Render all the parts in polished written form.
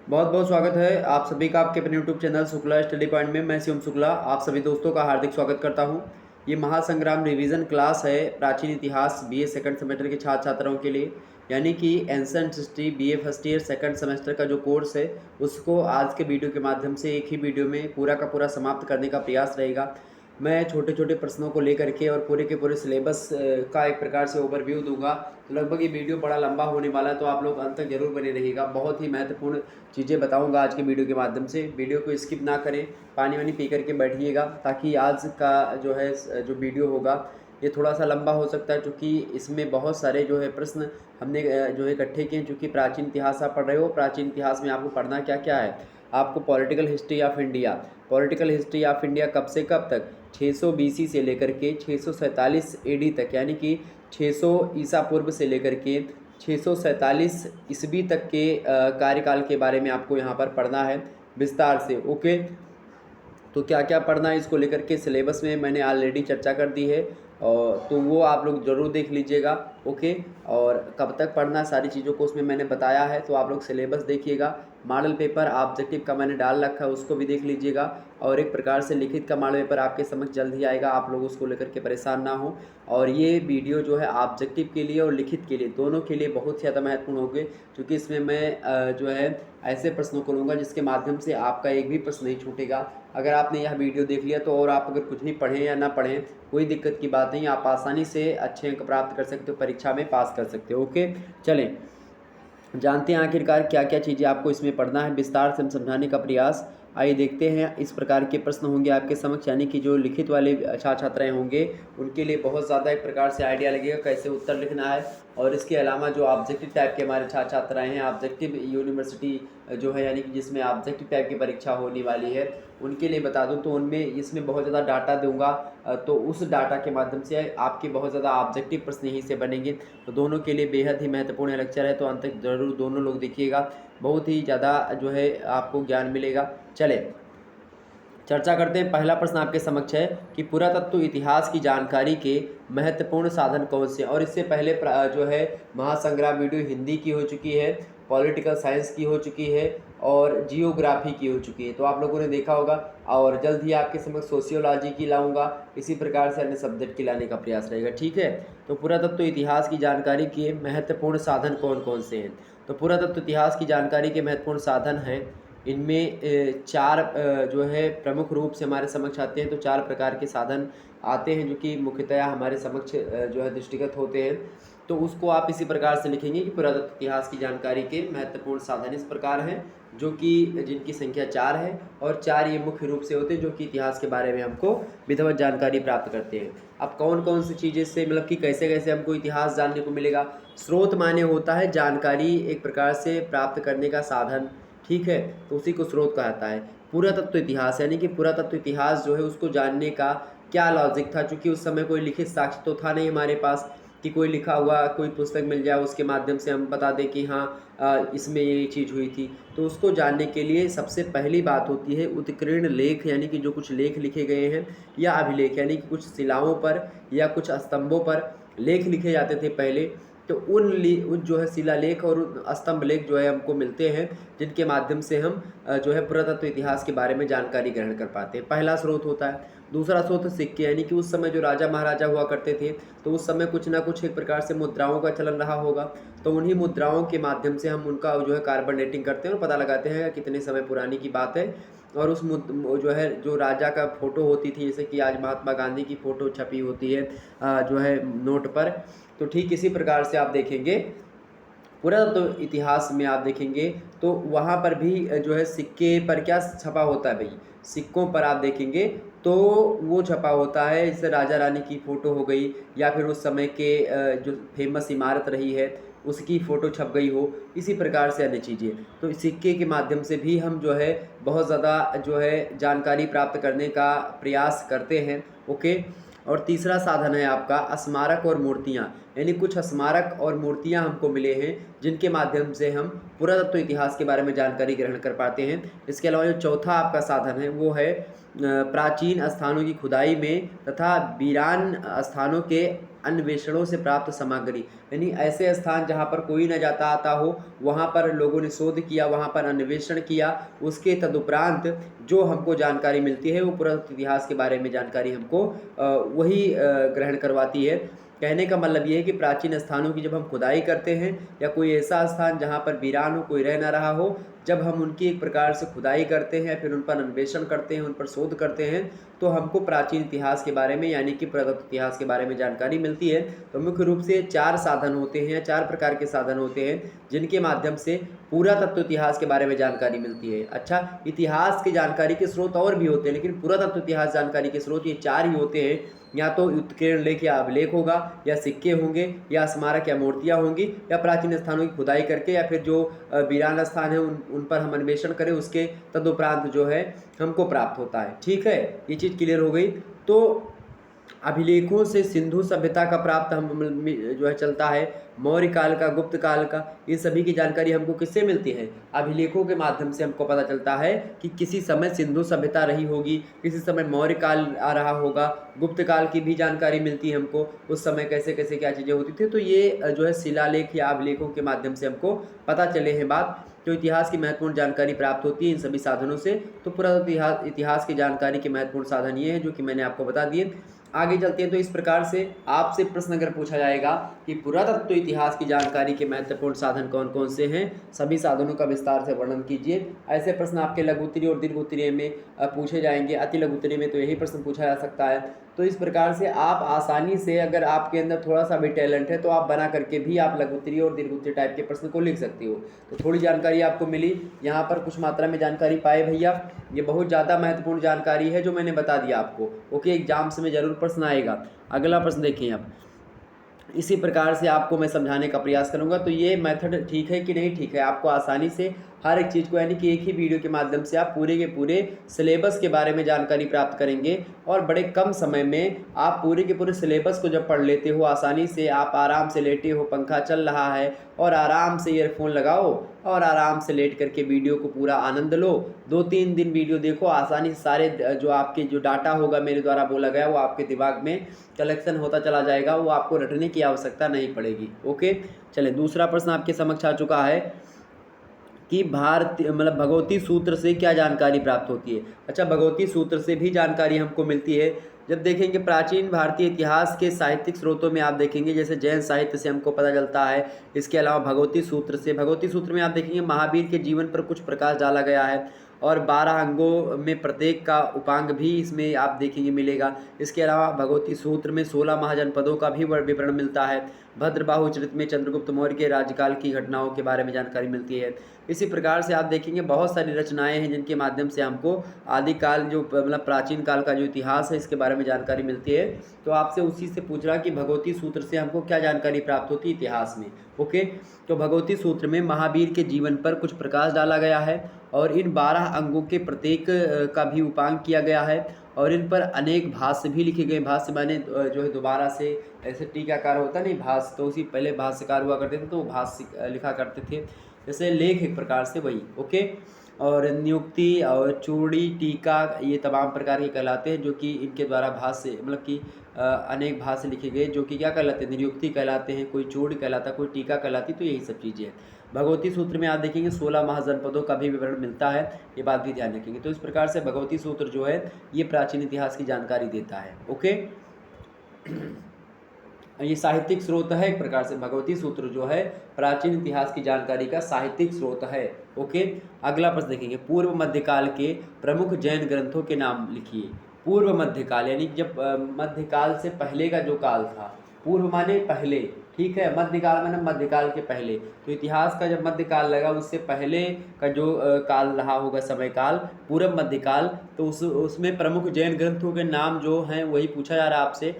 बहुत बहुत स्वागत है आप सभी का आपके अपने YouTube channel Shukla study point में। मैं शिवम शुक्ला आप सभी दोस्तों का हार्दिक स्वागत करता हूं। ये महासंग्राम रिवीजन क्लास है प्राचीन इतिहास बीए सेकंड सेमेस्टर के छात्र छात्राओं के लिए, यानी कि ancient history BA first year second semester का जो कोर्स है उसको आज के वीडियो के माध्यम से एक ही वीडियो में पूरा का पूरा समाप्त करने का प्रयास रहेगा। मैं छोटे छोटे प्रश्नों को लेकर के और पूरे के पूरे सिलेबस का एक प्रकार से ओवरव्यू दूंगा। तो लगभग ये वीडियो बड़ा लंबा होने वाला है, तो आप लोग अंत तक जरूर बने रहिएगा। बहुत ही महत्वपूर्ण चीज़ें बताऊंगा आज के वीडियो के माध्यम से। वीडियो को स्किप ना करें, पानी वानी पी करके बैठिएगा, ताकि आज का जो है जो वीडियो होगा ये थोड़ा सा लंबा हो सकता है, क्योंकि इसमें बहुत सारे जो है प्रश्न हमने जो है इकट्ठे किए हैं। चूँकि प्राचीन इतिहास आप पढ़ रहे हो, प्राचीन इतिहास में आपको पढ़ना क्या क्या है। आपको political history of India, political history of India कब से कब तक, 600 बीसी से लेकर के 647 एडी तक, यानी कि 600 ईसा पूर्व से लेकर के 647 ईस्वी तक के कार्यकाल के बारे में आपको यहाँ पर पढ़ना है विस्तार से। ओके, तो क्या क्या पढ़ना है इसको लेकर के सिलेबस में मैंने ऑलरेडी चर्चा कर दी है, और तो वो आप लोग ज़रूर देख लीजिएगा। ओके, और कब तक पढ़ना है सारी चीज़ों को उसमें मैंने बताया है, तो आप लोग सिलेबस देखिएगा। मॉडल पेपर ऑब्जेक्टिव का मैंने डाल रखा है, उसको भी देख लीजिएगा। और एक प्रकार से लिखित का मॉडल पेपर आपके समझ जल्द ही आएगा, आप लोग उसको लेकर के परेशान ना हो। और ये वीडियो जो है ऑब्जेक्टिव के लिए और लिखित के लिए दोनों के लिए बहुत ज़्यादा महत्वपूर्ण होगी, क्योंकि इसमें मैं जो है ऐसे प्रश्नों को लूँगा जिसके माध्यम से आपका एक भी प्रश्न नहीं छूटेगा। अगर आपने यह वीडियो देख लिया तो और आप अगर कुछ नहीं पढ़ें या ना पढ़ें, कोई दिक्कत की बात नहीं, आप आसानी से अच्छे अंक प्राप्त कर सकते हो, परीक्षा में पास कर सकते हो। ओके, चलें जानते हैं आखिरकार क्या क्या चीज़ें आपको इसमें पढ़ना है, विस्तार से हम समझाने का प्रयास। आइए देखते हैं। इस प्रकार के प्रश्न होंगे आपके समक्ष, यानी कि जो लिखित वाले छात्र छात्राएँ होंगे उनके लिए बहुत ज़्यादा एक प्रकार से आइडिया लगेगा कैसे उत्तर लिखना है। और इसके अलावा जो ऑब्जेक्टिव टाइप के हमारे छात्र छात्राएँ हैं, ऑब्जेक्टिव यूनिवर्सिटी जो है, यानी कि जिसमें ऑब्जेक्टिव टाइप की परीक्षा होने वाली है, उनके लिए बता दूं तो उनमें इसमें बहुत ज़्यादा डाटा दूंगा। तो उस डाटा के माध्यम से आपके बहुत ज़्यादा ऑब्जेक्टिव प्रश्न यहीं से बनेंगे। तो दोनों के लिए बेहद ही महत्वपूर्ण लेक्चर है, तो अंत तक ज़रूर दोनों लोग देखिएगा, बहुत ही ज़्यादा जो है आपको ज्ञान मिलेगा। चले चर्चा करते हैं। पहला प्रश्न आपके समक्ष है कि पुरातत्व इतिहास की जानकारी के महत्वपूर्ण साधन कौन से हैं। और इससे पहले जो है महासंग्राम वीडियो हिंदी की हो चुकी है, पॉलिटिकल साइंस की हो चुकी है और जियोग्राफी की हो चुकी है, तो आप लोगों ने देखा होगा। और जल्द ही आपके समक्ष सोशियोलॉजी की लाऊंगा, इसी प्रकार से अन्य सब्जेक्ट की लाने का प्रयास रहेगा। ठीक है, तो पुरातत्व इतिहास की जानकारी के महत्वपूर्ण साधन कौन कौन से हैं। तो पुरातत्व इतिहास की जानकारी के महत्वपूर्ण साधन हैं, इनमें चार जो है प्रमुख रूप से हमारे समक्ष आते हैं। तो चार प्रकार के साधन आते हैं जो कि मुख्यतया हमारे समक्ष जो है दृष्टिगत होते हैं। तो उसको आप इसी प्रकार से लिखेंगे कि पुरातत्व इतिहास की जानकारी के महत्वपूर्ण साधन इस प्रकार हैं, जो कि जिनकी संख्या चार है। और चार ये मुख्य रूप से होते हैं जो कि इतिहास के बारे में हमको विधिवत जानकारी प्राप्त करते हैं। अब कौन कौन सी चीज़ें से, मतलब कि कैसे कैसे हमको इतिहास जानने को मिलेगा। स्रोत माने होता है जानकारी एक प्रकार से प्राप्त करने का साधन, ठीक है, तो उसी को स्रोत कहा जाता है। पुरातत्व इतिहास यानी कि पुरातत्व इतिहास जो है उसको जानने का क्या लॉजिक था, क्योंकि उस समय कोई लिखित साक्ष्य तो था नहीं हमारे पास कि कोई लिखा हुआ कोई पुस्तक मिल जाए उसके माध्यम से हम बता दें कि हाँ इसमें ये चीज़ हुई थी। तो उसको जानने के लिए सबसे पहली बात होती है उत्कीर्ण लेख, यानी कि जो कुछ लेख लिखे गए हैं, या अभिलेख यानी कि कुछ शिलाओं पर या कुछ स्तंभों पर लेख लिखे जाते थे पहले। तो उन जो है शिलालेख और उन स्तंभ लेख जो है हमको मिलते हैं, जिनके माध्यम से हम जो है पुरातत्व इतिहास के बारे में जानकारी ग्रहण कर पाते हैं। पहला स्रोत होता है। दूसरा स्रोत सिक्के, यानी कि उस समय जो राजा महाराजा हुआ करते थे, तो उस समय कुछ ना कुछ एक प्रकार से मुद्राओं का चलन रहा होगा। तो उन्हीं मुद्राओं के माध्यम से हम उनका जो है कार्बन डेटिंग करते हैं और पता लगाते हैं कितने समय पुरानी की बात है। और उस जो है जो राजा का फ़ोटो होती थी, जैसे कि आज महात्मा गांधी की फ़ोटो छपी होती है जो है नोट पर, तो ठीक इसी प्रकार से आप देखेंगे पुरातत्व इतिहास में आप देखेंगे तो वहाँ पर भी जो है सिक्के पर क्या छपा होता है भाई, सिक्कों पर आप देखेंगे तो वो छपा होता है, जैसे राजा रानी की फ़ोटो हो गई, या फिर उस समय के जो फेमस इमारत रही है उसकी फ़ोटो छप गई हो, इसी प्रकार से अन्य चीज़ें। तो सिक्के के माध्यम से भी हम जो है बहुत ज़्यादा जो है जानकारी प्राप्त करने का प्रयास करते हैं। ओके, और तीसरा साधन है आपका स्मारक और मूर्तियाँ। यानी कुछ स्मारक और मूर्तियाँ हमको मिले हैं जिनके माध्यम से हम पुरातत्व इतिहास के बारे में जानकारी ग्रहण कर पाते हैं। इसके अलावा जो चौथा आपका साधन है वो है प्राचीन स्थानों की खुदाई में तथा वीरान स्थानों के अन्वेषणों से प्राप्त सामग्री, यानी ऐसे स्थान जहाँ पर कोई न जाता आता हो, वहाँ पर लोगों ने शोध किया, वहाँ पर अन्वेषण किया, उसके तदुपरांत जो हमको जानकारी मिलती है वो पुरातत्व इतिहास के बारे में जानकारी हमको वही ग्रहण करवाती है। कहने का मतलब ये है कि प्राचीन स्थानों की जब हम खुदाई करते हैं या कोई ऐसा स्थान जहाँ पर वीरान हो, कोई रह ना रहा हो, जब हम उनकी एक प्रकार से खुदाई करते हैं, फिर उन पर अन्वेषण करते हैं, उन पर शोध करते हैं, तो हमको प्राचीन इतिहास के बारे में यानी कि पुरातत्व इतिहास के बारे में जानकारी मिलती है। तो मुख्य रूप से 4 साधन होते हैं, 4 प्रकार के साधन होते हैं जिनके माध्यम से पुरातत्व इतिहास के बारे में जानकारी मिलती है। अच्छा, इतिहास की जानकारी के स्रोत और भी होते हैं, लेकिन पुरातत्व इतिहास जानकारी के स्रोत ये 4 ही होते हैं। या तो उत्कीर्ण लेख या अभिलेख होगा, या सिक्के होंगे, या स्मारक या मूर्तियाँ होंगी, या प्राचीन स्थानों की खुदाई करके, या फिर जो वीरान स्थान है उन पर हम अन्वेषण करें, उसके तदुपरांत जो है हमको प्राप्त होता है। ठीक है, ये चीज़ क्लियर हो गई। तो अभिलेखों से सिंधु सभ्यता का प्राप्त हम जो है चलता है, मौर्य काल का, गुप्त काल का, इन सभी की जानकारी हमको किससे मिलती है? अभिलेखों के माध्यम से हमको पता चलता है कि किसी समय सिंधु सभ्यता रही होगी, किसी समय मौर्य काल आ रहा होगा, गुप्त काल की भी जानकारी मिलती है हमको, उस समय कैसे कैसे क्या चीज़ें होती थी। तो ये जो है शिलालेख या अभिलेखों के माध्यम से हमको पता चले हैं बात। तो इतिहास की महत्वपूर्ण जानकारी प्राप्त होती है इन सभी साधनों से। तो पुरातत्व इतिहास की जानकारी के महत्वपूर्ण साधन ये हैं जो कि मैंने आपको बता दिए। आगे चलते हैं। तो इस प्रकार से आपसे प्रश्न अगर पूछा जाएगा कि पुरातत्व इतिहास की जानकारी के महत्वपूर्ण साधन कौन कौन से हैं, सभी साधनों का विस्तार से वर्णन कीजिए। ऐसे प्रश्न आपके लघु उत्तरीय और दीर्घ उत्तरीय में पूछे जाएंगे। अति लघु उत्तरीय में तो यही प्रश्न पूछा जा सकता है। तो इस प्रकार से आप आसानी से, अगर आपके अंदर थोड़ा सा भी टैलेंट है, तो आप बना करके भी आप लघु उत्तरीय और दीर्घ उत्तरीय टाइप के प्रश्न को लिख सकती हो। तो थोड़ी जानकारी आपको मिली, यहाँ पर कुछ मात्रा में जानकारी पाए भैया। ये बहुत ज़्यादा महत्वपूर्ण जानकारी है जो मैंने बता दिया आपको। ओके, एग्जाम्स में जरूर प्रश्न आएगा। अगला प्रश्न देखिए आप। इसी प्रकार से आपको मैं समझाने का प्रयास करूंगा। तो ये मेथड ठीक है कि नहीं ठीक है, आपको आसानी से हर एक चीज़ को, यानी कि एक ही वीडियो के माध्यम से आप पूरे के पूरे सिलेबस के बारे में जानकारी प्राप्त करेंगे, और बड़े कम समय में आप पूरे के पूरे सिलेबस को जब पढ़ लेते हो आसानी से, आप आराम से लेटे हो, पंखा चल रहा है और आराम से ईयरफोन लगाओ और आराम से लेट करके वीडियो को पूरा आनंद लो। 2-3 दिन वीडियो देखो, आसानी से सारे जो आपके जो डाटा होगा मेरे द्वारा बोला गया वो आपके दिमाग में कलेक्शन होता चला जाएगा, वो आपको रटने की आवश्यकता नहीं पड़ेगी। ओके, चले दूसरा प्रश्न आपके समक्ष आ चुका है कि भारतीय भगवती सूत्र से क्या जानकारी प्राप्त होती है। अच्छा, भगवती सूत्र से भी जानकारी हमको मिलती है। जब देखेंगे प्राचीन भारतीय इतिहास के साहित्यिक स्रोतों में आप देखेंगे, जैसे जैन साहित्य से हमको पता चलता है। इसके अलावा भगवती सूत्र से, भगवती सूत्र में आप देखेंगे महावीर के जीवन पर कुछ प्रकाश डाला गया है, और 12 अंगों में प्रत्येक का उपांग भी इसमें आप देखेंगे मिलेगा। इसके अलावा भगवती सूत्र में 16 महाजनपदों का भी विवरण मिलता है। भद्रबाहु चरित में चंद्रगुप्त मौर्य के राज्यकाल की घटनाओं के बारे में जानकारी मिलती है। इसी प्रकार से आप देखेंगे बहुत सारी रचनाएं हैं जिनके माध्यम से हमको आदिकाल जो प्राचीन काल का जो इतिहास है इसके बारे में जानकारी मिलती है। तो आपसे उसी से पूछ रहा कि भगवती सूत्र से हमको क्या जानकारी प्राप्त होती है इतिहास में। ओके, तो भगवती सूत्र में महावीर के जीवन पर कुछ प्रकाश डाला गया है, और इन 12 अंगों के प्रत्येक का भी उपांग किया गया है, और इन पर अनेक भाष्य भी लिखे गए। भाष्य माने जो है दोबारा से, ऐसे टीकाकार होता नहीं भाष्य, तो उसी पहले भाष्यकार हुआ करते थे तो वो भाष्य लिखा करते थे, जैसे लेख एक प्रकार से वही। ओके, और नियुक्ति और चूड़ी टीका ये तमाम प्रकार के कहलाते हैं, जो कि इनके द्वारा भाष्य कि अनेक भाष्य लिखे गए, जो कि क्या कहलाते हैं, नियुक्ति कहलाते हैं, कोई चूड़ी कहलाता, कोई टीका कहलाती। तो यही सब चीज़ें हैं। भगवती सूत्र में आप देखेंगे 16 महाजनपदों का भी विवरण मिलता है, ये बात भी ध्यान रखेंगे। तो इस प्रकार से भगवती सूत्र जो है ये प्राचीन इतिहास की जानकारी देता है। ओके, ये साहित्यिक स्रोत है एक प्रकार से। भगवती सूत्र जो है प्राचीन इतिहास की जानकारी का साहित्यिक स्रोत है। ओके, अगला प्रश्न देखेंगे। पूर्व मध्यकाल के प्रमुख जैन ग्रंथों के नाम लिखिए। पूर्व मध्यकाल यानी जब मध्यकाल से पहले का जो काल था, पूर्व माने पहले, ठीक है, मध्यकाल माने मध्यकाल के पहले। तो इतिहास का जब मध्यकाल लगा उससे पहले का जो काल रहा होगा, समय काल, पूर्व मध्यकाल, तो उसमें प्रमुख जैन ग्रंथों के नाम जो हैं वही पूछा जा रहा है आपसे।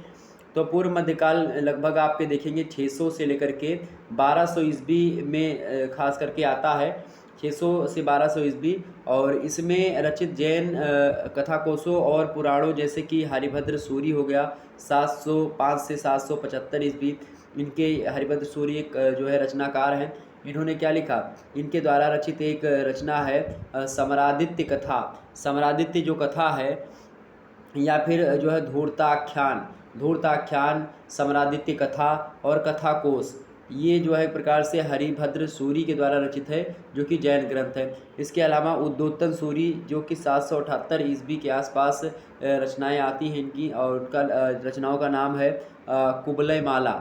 तो पूर्व मध्यकाल लगभग आपके देखेंगे 600 से लेकर के 1200 ईस्वी में खास करके आता है, 600 से 1200 ईस्वी। और इसमें रचित जैन कथा कोशों और पुराणों जैसे कि हरिभद्र सूरी हो गया 705 से 775 ईस्वी, इनके हरिभद्र सूरी एक जो है रचनाकार हैं। इन्होंने क्या लिखा, इनके द्वारा रचित एक रचना है समरादित्य कथा। समरादित्य जो कथा है, या फिर जो है धूर्ताख्यान, धूर्ताख्यान, समरादित्य कथा और कथा कोश, ये जो है एक प्रकार से हरिभद्र सूरी के द्वारा रचित है, जो कि जैन ग्रंथ है। इसके अलावा उद्योतन सूरी, जो कि 778 ईस्वी के आसपास रचनाएं आती हैं इनकी, और उनका रचनाओं का नाम है कुबलय माला।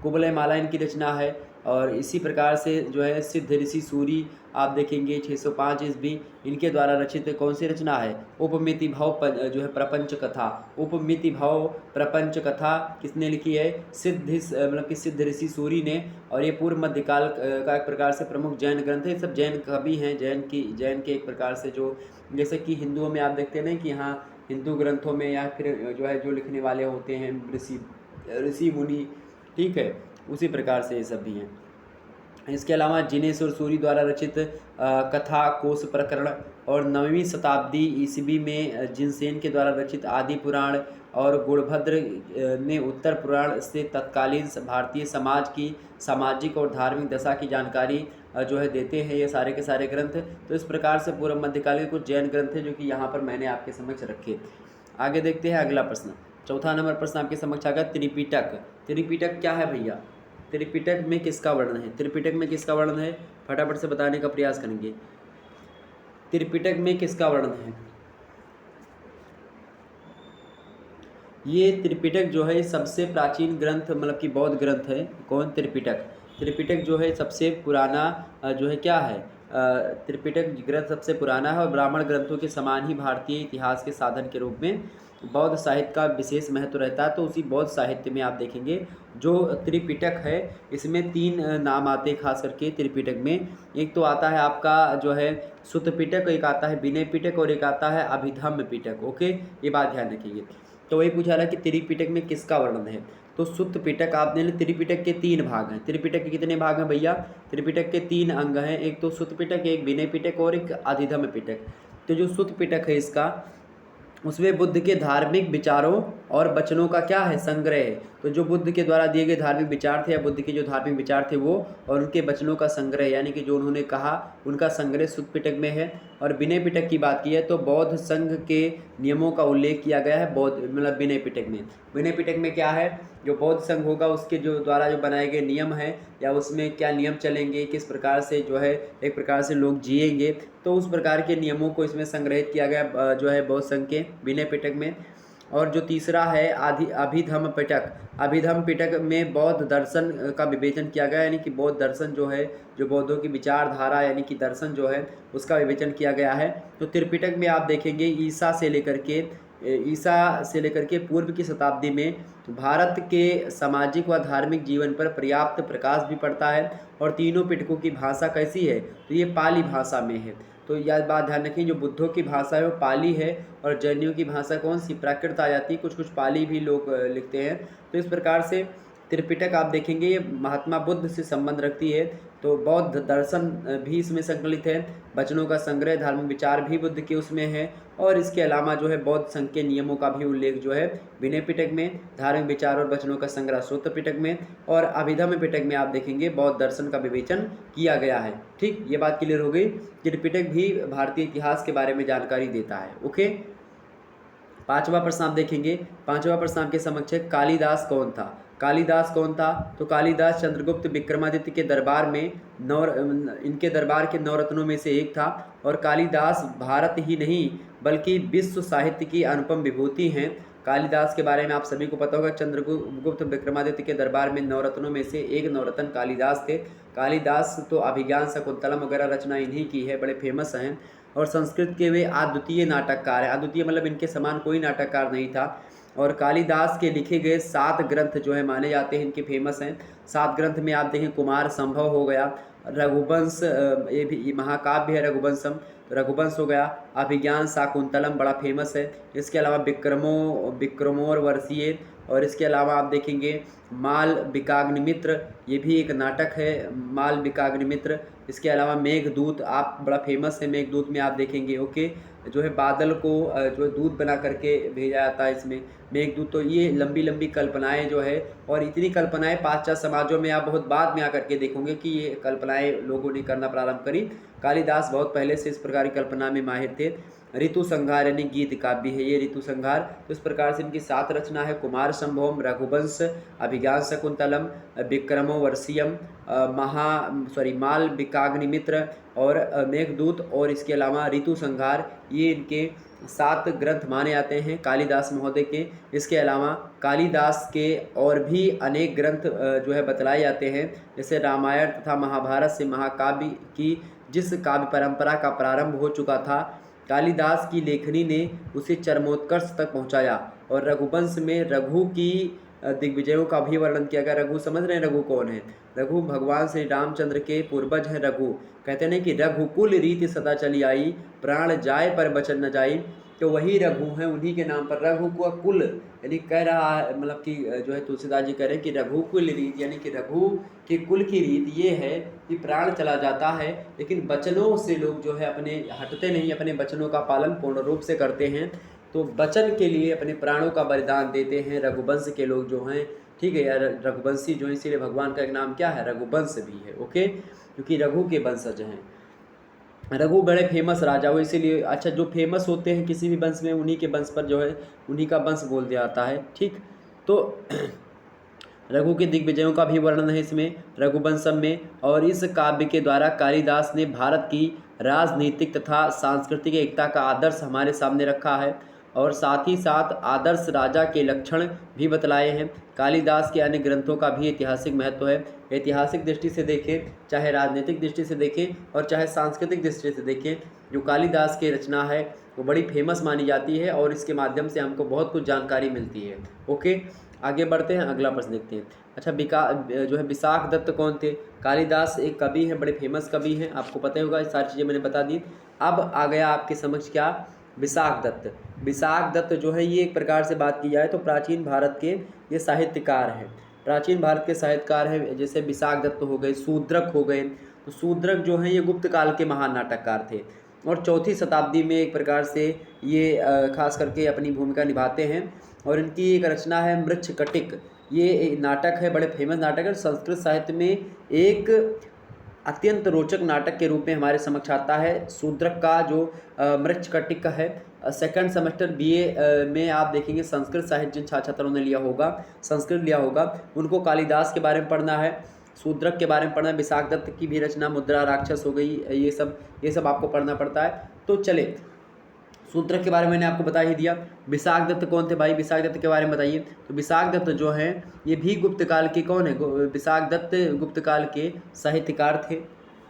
कुबलय माला इनकी रचना है। और इसी प्रकार से जो है सिद्ध ऋषि सूरी आप देखेंगे 605 ईस्वी, इनके द्वारा रचित कौन सी रचना है, उपमिति भाव जो है प्रपंच कथा। उपमिति भाव प्रपंच कथा किसने लिखी है, मतलब कि सिद्ध ऋषि सूरी ने। और ये पूर्व मध्यकाल का एक प्रकार से प्रमुख जैन ग्रंथ है। ये सब जैन कवि हैं, जैन के एक प्रकार से, जो जैसे कि हिंदुओं में आप देखते हैं कि यहाँ हिंदू ग्रंथों में या फिर जो है जो लिखने वाले होते हैं ऋषि मुनि, ठीक है, उसी प्रकार से ये सब भी हैं। इसके अलावा जिनेश्वर सूरी द्वारा रचित कथा कोश प्रकरण, और 9वीं शताब्दी ईस्वी में जिनसेन के द्वारा रचित आदि पुराण, और गुणभद्र ने उत्तर पुराण से तत्कालीन भारतीय समाज की सामाजिक और धार्मिक दशा की जानकारी जो है देते हैं ये सारे के सारे ग्रंथ। तो इस प्रकार से पूर्व मध्यकाल के कुछ जैन ग्रंथ हैं जो कि यहाँ पर मैंने आपके समक्ष रखे। आगे देखते हैं अगला प्रश्न। चौथा नंबर प्रश्न आपके समक्ष आ गया त्रिपिटक। त्रिपिटक क्या है भैया, त्रिपिटक में किसका वर्णन है, त्रिपिटक में किसका वर्णन है, फटाफट से बताने का प्रयास करेंगे। त्रिपिटक में किसका वर्णन है, ये त्रिपिटक जो है सबसे प्राचीन ग्रंथ, मतलब कि बौद्ध ग्रंथ है। कौन, त्रिपिटक। त्रिपिटक जो है सबसे पुराना जो है क्या है, त्रिपिटक ग्रंथ सबसे पुराना है और ब्राह्मण ग्रंथों के समान ही भारतीय इतिहास के साधन के रूप में बौद्ध साहित्य का विशेष महत्व रहता है। तो उसी बौद्ध साहित्य में आप देखेंगे जो त्रिपिटक है, इसमें 3 नाम आते हैं खास करके त्रिपिटक में। एक तो आता है आपका जो है सुत्त पिटक, एक आता है विनय पिटक, और एक आता है अभिधम्म पिटक। ओके, ये बात ध्यान रखिए। तो वही पूछा रहा कि त्रिपिटक में किसका वर्णन है, तो सुत्त पिटक। आपने त्रिपिटक के 3 भाग हैं। त्रिपिटक के कितने भाग हैं भैया, त्रिपिटक के 3 अंग हैं, एक तो सुत्त पिटक, एक विनय पिटक और एक अधिधम्म पिटक। तो जो सुत्त पिटक है इसका, उसमें बुद्ध के धार्मिक विचारों और वचनों का क्या है, संग्रह है। तो जो बुद्ध के द्वारा दिए गए धार्मिक विचार थे, या बुद्ध के जो धार्मिक विचार थे वो, और उनके वचनों का संग्रह, यानी कि जो उन्होंने कहा उनका संग्रह सुत्त पिटक में है। और विनय पिटक की बात की है तो बौद्ध संघ के नियमों का उल्लेख किया गया है बौद्ध मतलब विनय पिटक में। विनय पिटक में क्या है, जो बौद्ध संघ होगा उसके जो द्वारा जो बनाए गए नियम हैं, या उसमें क्या नियम चलेंगे, किस प्रकार से जो है एक प्रकार से लोग जिएंगे, तो उस प्रकार के नियमों को इसमें संग्रहित किया गया जो है बौद्ध संघ के विनय पिटक में। और जो तीसरा है अभिधम्म पिटक। अभिधम्म पिटक में बौद्ध दर्शन का विवेचन किया गया, यानी कि बौद्ध दर्शन जो है, जो बौद्धों की विचारधारा यानी कि दर्शन जो है उसका विवेचन किया गया है। तो त्रिपिटक में आप देखेंगे ईसा से लेकर के पूर्व की शताब्दी में भारत के सामाजिक व धार्मिक जीवन पर पर्याप्त प्रकाश भी पड़ता है। और तीनों पिटकों की भाषा कैसी है, तो ये पाली भाषा में है। तो यह बात ध्यान रखें, जो बुद्धों की भाषा है वो पाली है, और जैनियों की भाषा कौन सी, प्राकृत आ जाती है। कुछ कुछ पाली भी लोग लिखते हैं। तो इस प्रकार से त्रिपिटक आप देखेंगे ये महात्मा बुद्ध से संबंध रखती है। तो बौद्ध दर्शन भी इसमें संकलित है, वचनों का संग्रह, धार्मिक विचार भी बुद्ध के उसमें है, और इसके अलावा जो है बौद्ध संघ के नियमों का भी उल्लेख जो है विनय पिटक में, धार्मिक विचार और वचनों का संग्रह सुत्त पिटक में, और अभिधम्म पिटक में आप देखेंगे बौद्ध दर्शन का विवेचन किया गया है। ठीक, ये बात क्लियर हो गई। त्रिपिटक भी भारतीय इतिहास के बारे में जानकारी देता है। ओके, 5वां प्रश्न आप देखेंगे। 5वां प्रश्न आपके समक्ष है, कालिदास कौन था। कालिदास कौन था, तो कालिदास चंद्रगुप्त विक्रमादित्य के दरबार में इनके दरबार के 9 रत्नों में से एक था। और कालिदास भारत ही नहीं बल्कि विश्व साहित्य की अनुपम विभूति हैं। कालिदास के बारे में आप सभी को पता होगा, चंद्रगुप्त विक्रमादित्य के दरबार में 9 रत्नों में से एक नवरत्न कालिदास थे। कालिदास तो अभिज्ञान, शकुंतलम वगैरह रचना इन्हीं की है, बड़े फेमस हैं। और संस्कृत के वे अद्वितीय नाटककार हैं। अद्वितीय मतलब इनके समान कोई नाटककार नहीं था। और कालिदास के लिखे गए 7 ग्रंथ जो है माने जाते हैं इनके फेमस हैं। 7 ग्रंथ में आप देखें, कुमार संभव हो गया, रघुवंश, ये भी महाकाव्य है रघुवंशम, रघुवंश हो गया, अभिज्ञान शाकुंतलम बड़ा फेमस है। इसके अलावा विक्रमोर्वशीय, और इसके अलावा आप देखेंगे मालविकाग्निमित्र, ये भी एक नाटक है मालविकाग्निमित्र। इसके अलावा मेघदूत आप बड़ा फेमस है, मेघदूत में आप देखेंगे ओके, जो है बादल को जो है दूत बना करके भेजा जाता है इसमें मेघदूत। तो ये लंबी लंबी कल्पनाएं जो है, और इतनी कल्पनाएं पाश्चात्य समाजों में आप बहुत बाद में आकर के देखोगे कि ये कल्पनाएं लोगों ने करना प्रारंभ करी। कालिदास बहुत पहले से इस प्रकार की कल्पना में माहिर थे। ऋतु संहार यानी गीत काव्य है ये ऋतु संहार। तो इस प्रकार से इनकी 7 रचना है, कुमार संभवम, रघुवंश, अभिज्ञान शकुंतलम, विक्रमो वर्षियम, मालविकाग्निमित्र और मेघदूत, और इसके अलावा ऋतु संहार, ये इनके 7 ग्रंथ माने जाते हैं कालिदास महोदय के। इसके अलावा कालिदास के और भी अनेक ग्रंथ जो है बतलाए जाते हैं, जैसे रामायण तथा महाभारत से महाकाव्य की जिस काव्य परंपरा का प्रारंभ हो चुका था, कालिदास की लेखनी ने उसे चरमोत्कर्ष तक पहुंचाया। और रघुवंश में रघु की दिग्विजयों का भी वर्णन किया गया। रघु समझ रहे हैं रघु कौन है? रघु भगवान श्री रामचंद्र के पूर्वज हैं रघु। कहते हैं कि रघुकुल रीति सदा चली आई, प्राण जाए पर बचन न जाई। तो वही रघु हैं, उन्हीं के नाम पर रघु का कुल यानी कह रहा है, मतलब कि जो है तुलसीदास जी कह रहे हैं कि रघुकुल रीत यानी कि रघु के कुल की रीत ये है कि प्राण चला जाता है लेकिन वचनों से लोग जो है अपने हटते नहीं, अपने वचनों का पालन पूर्ण रूप से करते हैं। तो वचन के लिए अपने प्राणों का बलिदान देते हैं रघुवंश के लोग जो हैं, ठीक है यार, रघुवंशी जो है, इसीलिए भगवान का एक नाम क्या है? रघुवंश भी है ओके, क्योंकि रघु के वंशज हैं। रघु बड़े फेमस राजा हो, इसीलिए अच्छा जो फेमस होते हैं किसी भी वंश में, उन्हीं के वंश पर जो है उन्हीं का वंश बोल दिया जाता है, ठीक। तो रघु के दिग्विजयों का भी वर्णन है इसमें रघुवंशम में। और इस काव्य के द्वारा कालिदास ने भारत की राजनीतिक तथा सांस्कृतिक एकता का आदर्श हमारे सामने रखा है, और साथ ही साथ आदर्श राजा के लक्षण भी बतलाए हैं। कालिदास के अन्य ग्रंथों का भी ऐतिहासिक महत्व है। ऐतिहासिक दृष्टि से देखें, चाहे राजनीतिक दृष्टि से देखें और चाहे सांस्कृतिक दृष्टि से देखें, जो कालिदास की रचना है वो बड़ी फेमस मानी जाती है और इसके माध्यम से हमको बहुत कुछ जानकारी मिलती है ओके। आगे बढ़ते हैं, अगला प्रश्न देखते हैं। अच्छा, जो है विशाख दत्त कौन थे? कालिदास एक कवि हैं, बड़े फेमस कवि हैं, आपको पता ही होगा, ये सारी चीज़ें मैंने बता दी। अब आ गया आपके समझ क्या? विशाख दत्त। विशाख दत्त जो है ये एक प्रकार से बात की जाए तो प्राचीन भारत के ये साहित्यकार हैं, प्राचीन भारत के साहित्यकार हैं। जैसे विशाख दत्त हो गए, शूद्रक हो गए। तो शूद्रक जो हैं ये गुप्त काल के महान नाटककार थे और 4वीं शताब्दी में एक प्रकार से ये खास करके अपनी भूमिका निभाते हैं। और इनकी एक रचना है मृच्छकटिक, ये नाटक है, बड़े फेमस नाटक है, संस्कृत साहित्य में एक अत्यंत रोचक नाटक के रूप में हमारे समक्ष आता है। शूद्रक का जो मृच्छकटिक का है, सेकंड सेमेस्टर बीए में आप देखेंगे संस्कृत साहित्य जिन छात्र छात्रों ने लिया होगा, संस्कृत लिया होगा, उनको कालिदास के बारे में पढ़ना है, शूद्रक के बारे में पढ़ना है, विशाख दत्त की भी रचना मुद्रा राक्षस हो गई, ये सब आपको पढ़ना पड़ता है। तो चले, शूद्रक के बारे में मैंने आपको बता ही दिया। विशाख दत्त कौन थे भाई? विशाख दत्त के बारे में बताइए। तो विशाख दत्त जो हैं ये भी गुप्त काल के कौन है? विशाख दत्त गुप्त काल के साहित्यकार थे।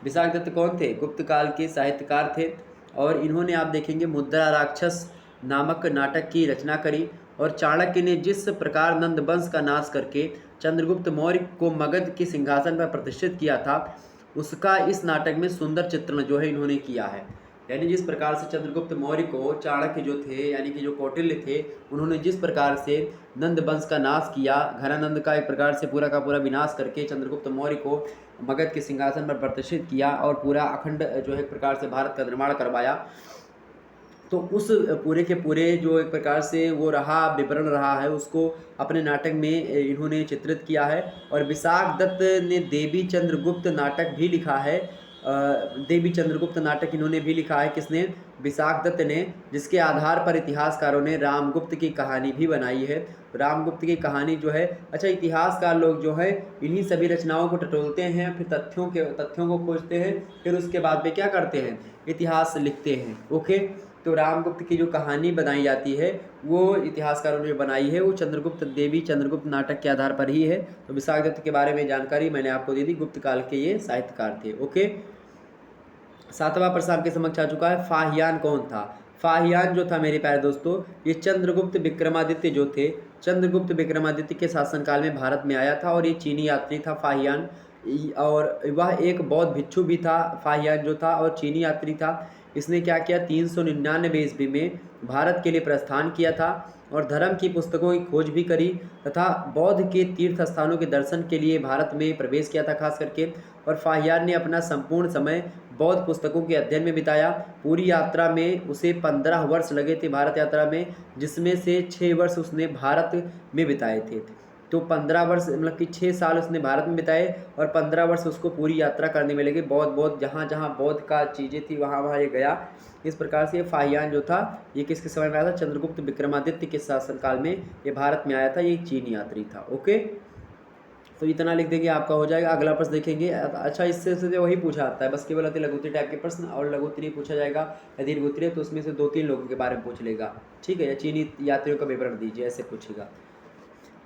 विशाख दत्त कौन थे? गुप्त काल के साहित्यकार थे। और इन्होंने आप देखेंगे मुद्रा राक्षस नामक नाटक की रचना करी। और चाणक्य ने जिस प्रकार नंद वंश का नाश करके चंद्रगुप्त मौर्य को मगध के सिंहासन पर प्रतिष्ठित किया था, उसका इस नाटक में सुंदर चित्रण जो है इन्होंने किया है। यानी जिस प्रकार से चंद्रगुप्त मौर्य को चाणक्य जो थे यानी कि जो कौटिल्य थे, उन्होंने जिस प्रकार से नंद वंश का नाश किया, घनानंद का एक प्रकार से पूरा का पूरा विनाश करके चंद्रगुप्त मौर्य को मगध के सिंहासन पर प्रतिष्ठित किया और पूरा अखंड जो है एक प्रकार से भारत का निर्माण करवाया, तो उस पूरे के पूरे जो एक प्रकार से वो रहा विवरण रहा है, उसको अपने नाटक में इन्होंने चित्रित किया है। और विशाख दत्त ने देवी चंद्रगुप्त नाटक भी लिखा है। देवी चंद्रगुप्त नाटक इन्होंने भी लिखा है। किसने? विशाख दत्त ने, जिसके आधार पर इतिहासकारों ने रामगुप्त की कहानी भी बनाई है। रामगुप्त की कहानी जो है, अच्छा इतिहासकार लोग जो है इन्हीं सभी रचनाओं को टटोलते हैं, फिर तथ्यों को खोजते हैं, फिर उसके बाद में क्या करते हैं? इतिहास लिखते हैं ओके। तो रामगुप्त की जो कहानी बनाई जाती है वो इतिहासकारों ने बनाई है, वो देवी चंद्रगुप्त नाटक के आधार पर ही है। तो विशाख दत्त के बारे में जानकारी मैंने आपको दे दी, गुप्त काल के ये साहित्यकार थे ओके। 7वां प्रश्न आपके समक्ष आ चुका है, फाहियान कौन था? फाहियान जो था मेरे प्यारे दोस्तों, ये चंद्रगुप्त विक्रमादित्य जो थे, चंद्रगुप्त विक्रमादित्य के शासनकाल में भारत में आया था और ये चीनी यात्री था फाहियान। और वह एक बौद्ध भिक्षु भी था फाहियान जो था, और चीनी यात्री था। इसने क्या किया? 399 ईस्वी में भारत के लिए प्रस्थान किया था और धर्म की पुस्तकों की खोज भी करी तथा बौद्ध के तीर्थ स्थानों के दर्शन के लिए भारत में प्रवेश किया था खास करके। और फाहियान ने अपना संपूर्ण समय बौद्ध पुस्तकों के अध्ययन में बिताया। पूरी यात्रा में उसे 15 वर्ष लगे थे भारत यात्रा में, जिसमें से 6 वर्ष उसने भारत में बिताए थे। तो 15 वर्ष मतलब कि 6 साल उसने भारत में बिताए और 15 वर्ष उसको पूरी यात्रा करने में लगे। बौद्ध जहाँ जहाँ बौद्ध का चीज़ें थी वहाँ वहाँ ये गया। इस प्रकार से ये फाहियान जो था ये किसके समय में आया था? चंद्रगुप्त विक्रमादित्य के शासनकाल में ये भारत में आया था। ये एक चीनी यात्री था। ओके, तो इतना लिख देंगे आपका हो जाएगा। अगला प्रश्न देखेंगे। अच्छा, इससे से वही पूछा आता है, बस केवल अति लघुत्तरीय टाइप के प्रश्न, और लघुत्तरीय पूछा जाएगा या दीर्घोत्तरीय तो उसमें से 2-3 लोगों के बारे में पूछ लेगा, ठीक है, या चीनी यात्रियों का विवरण दीजिए, ऐसे पूछेगा।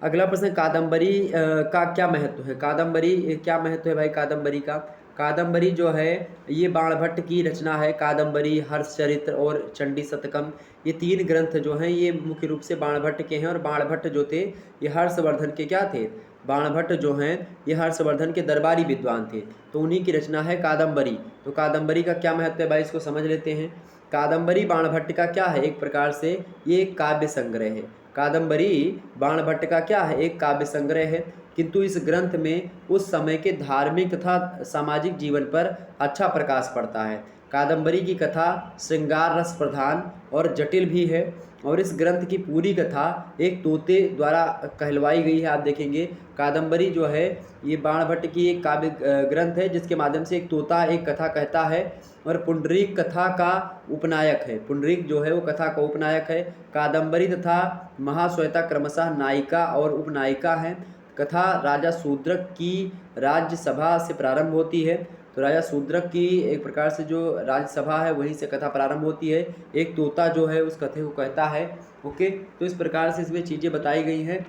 अगला प्रश्न, कादम्बरी का क्या महत्व है? कादम्बरी क्या महत्व है भाई कादम्बरी का? कादम्बरी जो है ये बाणभट्ट की रचना है। कादम्बरी, हर्षचरित्र और चंडी शतकम, ये 3 ग्रंथ जो हैं ये मुख्य रूप से बाणभट्ट के हैं। और बाणभट्ट जो थे ये हर्षवर्धन के क्या थे? बाणभट्ट जो हैं ये हर्षवर्धन के दरबारी विद्वान थे, तो उन्हीं की रचना है कादम्बरी। तो कादम्बरी का क्या महत्व है भाई, इसको समझ लेते हैं। कादम्बरी बाणभट्ट का क्या है? एक प्रकार से ये एक काव्य संग्रह है। कादम्बरी बाणभट्ट का क्या है? एक काव्य संग्रह है, किंतु इस ग्रंथ में उस समय के धार्मिक तथा सामाजिक जीवन पर अच्छा प्रकाश पड़ता है। कादम्बरी की कथा श्रृंगार रस प्रधान और जटिल भी है, और इस ग्रंथ की पूरी कथा एक तोते द्वारा कहलवाई गई है। आप देखेंगे कादम्बरी जो है ये बाणभट्ट की एक काव्य ग्रंथ है, जिसके माध्यम से एक तोता एक कथा कहता है, और पुंडरीक कथा का उपनायक है। पुंडरीक जो है वो कथा का उपनायक है। कादम्बरी तथा महाश्वेता क्रमशः नायिका और उपनायिका हैं। कथा राजा शूद्रक की राज्यसभा से प्रारंभ होती है। तो राजा शूद्रक की एक प्रकार से जो राज्यसभा है वहीं से कथा प्रारंभ होती है। एक तोता जो है उस कथे को कहता है। ओके, तो इस प्रकार से इसमें चीज़ें बताई गई हैं।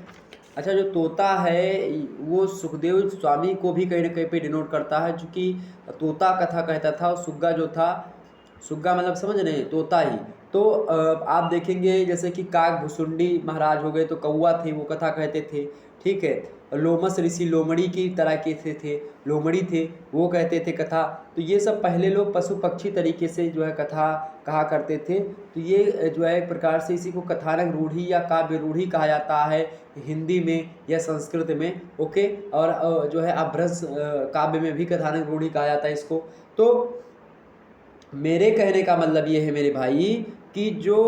अच्छा, जो तोता है वो सुखदेव स्वामी को भी कहीं ना कहीं पे डिनोट करता है, चूँकि तोता कथा कहता था, और सुग्गा जो था, सुग्गा मतलब समझ रहे हैं, तोता ही। तो आप देखेंगे जैसे कि काक भुसुंडी महाराज हो गए तो कौवा थे, वो कथा कहते थे, ठीक है। लोमस ऋषि लोमड़ी की तरह के थे, लोमड़ी थे, वो कहते थे कथा। तो ये सब पहले लोग पशु पक्षी तरीके से जो है कथा कहा करते थे। तो ये जो है एक प्रकार से इसी को कथानक रूढ़ी या काव्य रूढ़ी कहा जाता है हिंदी में या संस्कृत में। ओके, और जो है अभ्रंश काव्य में भी कथानक रूढ़ी कहा जाता है इसको। तो मेरे कहने का मतलब ये है मेरे भाई कि जो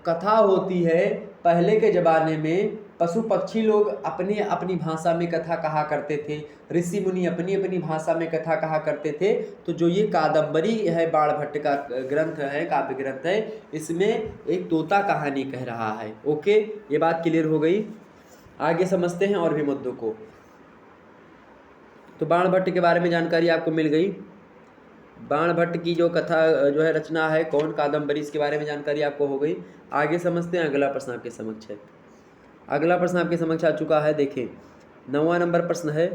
कथा होती है पहले के ज़माने में पशु पक्षी लोग अपने अपनी भाषा में कथा कहा करते थे, ऋषि मुनि अपनी अपनी भाषा में कथा कहा करते थे। तो जो ये कादम्बरी है बाणभट्ट का ग्रंथ है, काव्य ग्रंथ है, इसमें एक तोता कहानी कह रहा है। ओके, ये बात क्लियर हो गई। आगे समझते हैं और भी मुद्दों को। तो बाणभट्ट के बारे में जानकारी आपको मिल गई। बाणभट्ट की जो कथा जो है रचना है कौन, कादम्बरी, इसके बारे में जानकारी आपको हो गई। आगे समझते हैं। अगला प्रश्न आपके समक्ष है। अगला प्रश्न आपके समक्ष आ चुका है। देखें, 9वां नंबर प्रश्न है,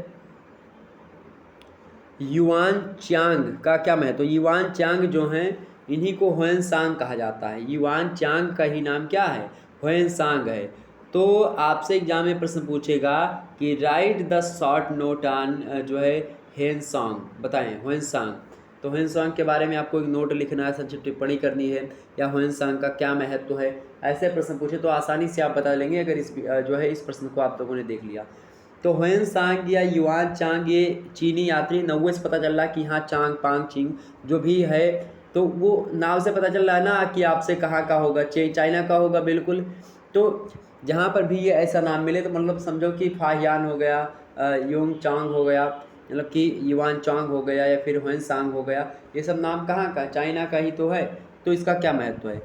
युआन चांग का क्या महत्व? तो युआन चांग जो हैं इन्हीं को ह्वेनसांग कहा जाता है। युआन चांग का ही नाम क्या है? ह्वेनसांग है। तो आपसे एग्जाम में प्रश्न पूछेगा कि right the short note on जो है ह्वेनसांग, बताएं ह्वेनसांग। तो ह्वेनसांग के बारे में आपको एक नोट लिखना है, संक्षिप्त टिप्पणी करनी है, या ह्वेनसांग का क्या महत्व है, ऐसे प्रश्न पूछे तो आसानी से आप बता लेंगे अगर इस जो है इस प्रश्न को आप लोगों ने देख लिया। तो ह्वेनसांग या युआन चांग ये चीनी यात्री, नौवे से पता चल रहा है कि हाँ चांग पांग चिंग जो भी है, तो वो नाव से पता चल रहा है ना कि आपसे कहाँ का होगा, चाइना का होगा बिल्कुल। तो जहाँ पर भी ये ऐसा नाम मिले तो मतलब समझो कि फाहियान हो गया, योंग चांग हो गया, मतलब कि युआन चांग हो गया, या फिर ह्वेनसांग हो गया, ये सब नाम कहाँ का? चाइना का ही तो है। तो इसका क्या महत्व है?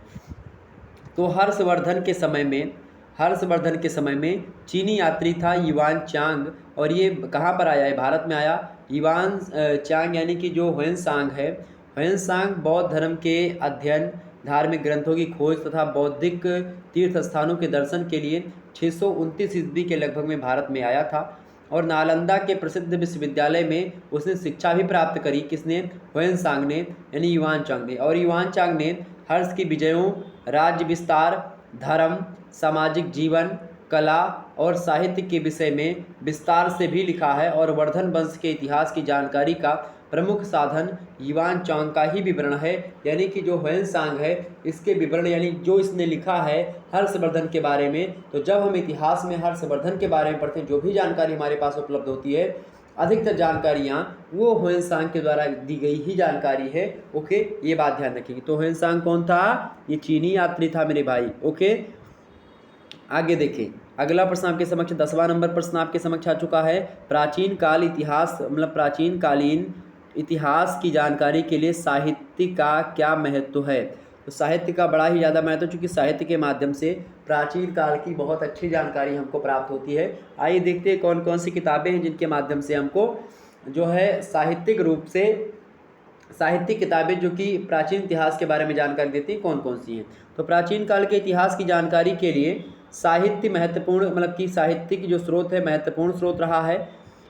तो हर्षवर्धन के समय में चीनी यात्री था युआन चांग, और ये कहाँ पर आया है? भारत में आया। युआन चांग यानी कि जो ह्वेनसांग है, ह्वेनसांग बौद्ध धर्म के अध्ययन, धार्मिक ग्रंथों की खोज तथा बौद्धिक तीर्थ स्थानों के दर्शन के लिए 629 ईस्वी के लगभग में भारत में आया था, और नालंदा के प्रसिद्ध विश्वविद्यालय में उसने शिक्षा भी प्राप्त करी। किसने? ह्वेनसांग ने, यानी युआन चांग ने। और युआन चांग ने हर्ष की विजयों, राज्य विस्तार, धर्म, सामाजिक जीवन, कला और साहित्य के विषय में विस्तार से भी लिखा है, और वर्धन वंश के इतिहास की जानकारी का प्रमुख साधन युआन चांग का ही विवरण है। यानी कि जो ह्वेनसांग है इसके विवरण, यानी जो इसने लिखा है हर्षवर्धन के बारे में, तो जब हम इतिहास में हर्षवर्धन के बारे में पढ़ते हैं, जो भी जानकारी हमारे पास उपलब्ध होती है अधिकतर जानकारियाँ वो ह्वेनसांग के द्वारा दी गई ही जानकारी है। ओके, ये बात ध्यान रखिएगा। तो ह्वेनसांग कौन था? ये चीनी यात्री था मेरे भाई। ओके, आगे देखिए, अगला प्रश्न आपके समक्ष 10वां नंबर प्रश्न आपके समक्ष आ चुका है। प्राचीन काल इतिहास मतलब प्राचीन कालीन इतिहास की जानकारी के लिए साहित्य का क्या महत्व है? तो साहित्य का बड़ा ही ज़्यादा महत्व, चूँकि साहित्य के माध्यम से प्राचीन काल की बहुत अच्छी जानकारी हमको प्राप्त होती है। आइए देखते हैं कौन कौन सी किताबें हैं जिनके माध्यम से हमको जो है साहित्यिक रूप से साहित्यिक किताबें जो कि प्राचीन इतिहास के बारे में जानकारी देती हैं, कौन कौन सी हैं। तो प्राचीन काल के इतिहास की जानकारी के लिए साहित्य महत्वपूर्ण मतलब कि साहित्य की जो स्रोत है महत्वपूर्ण स्रोत रहा है।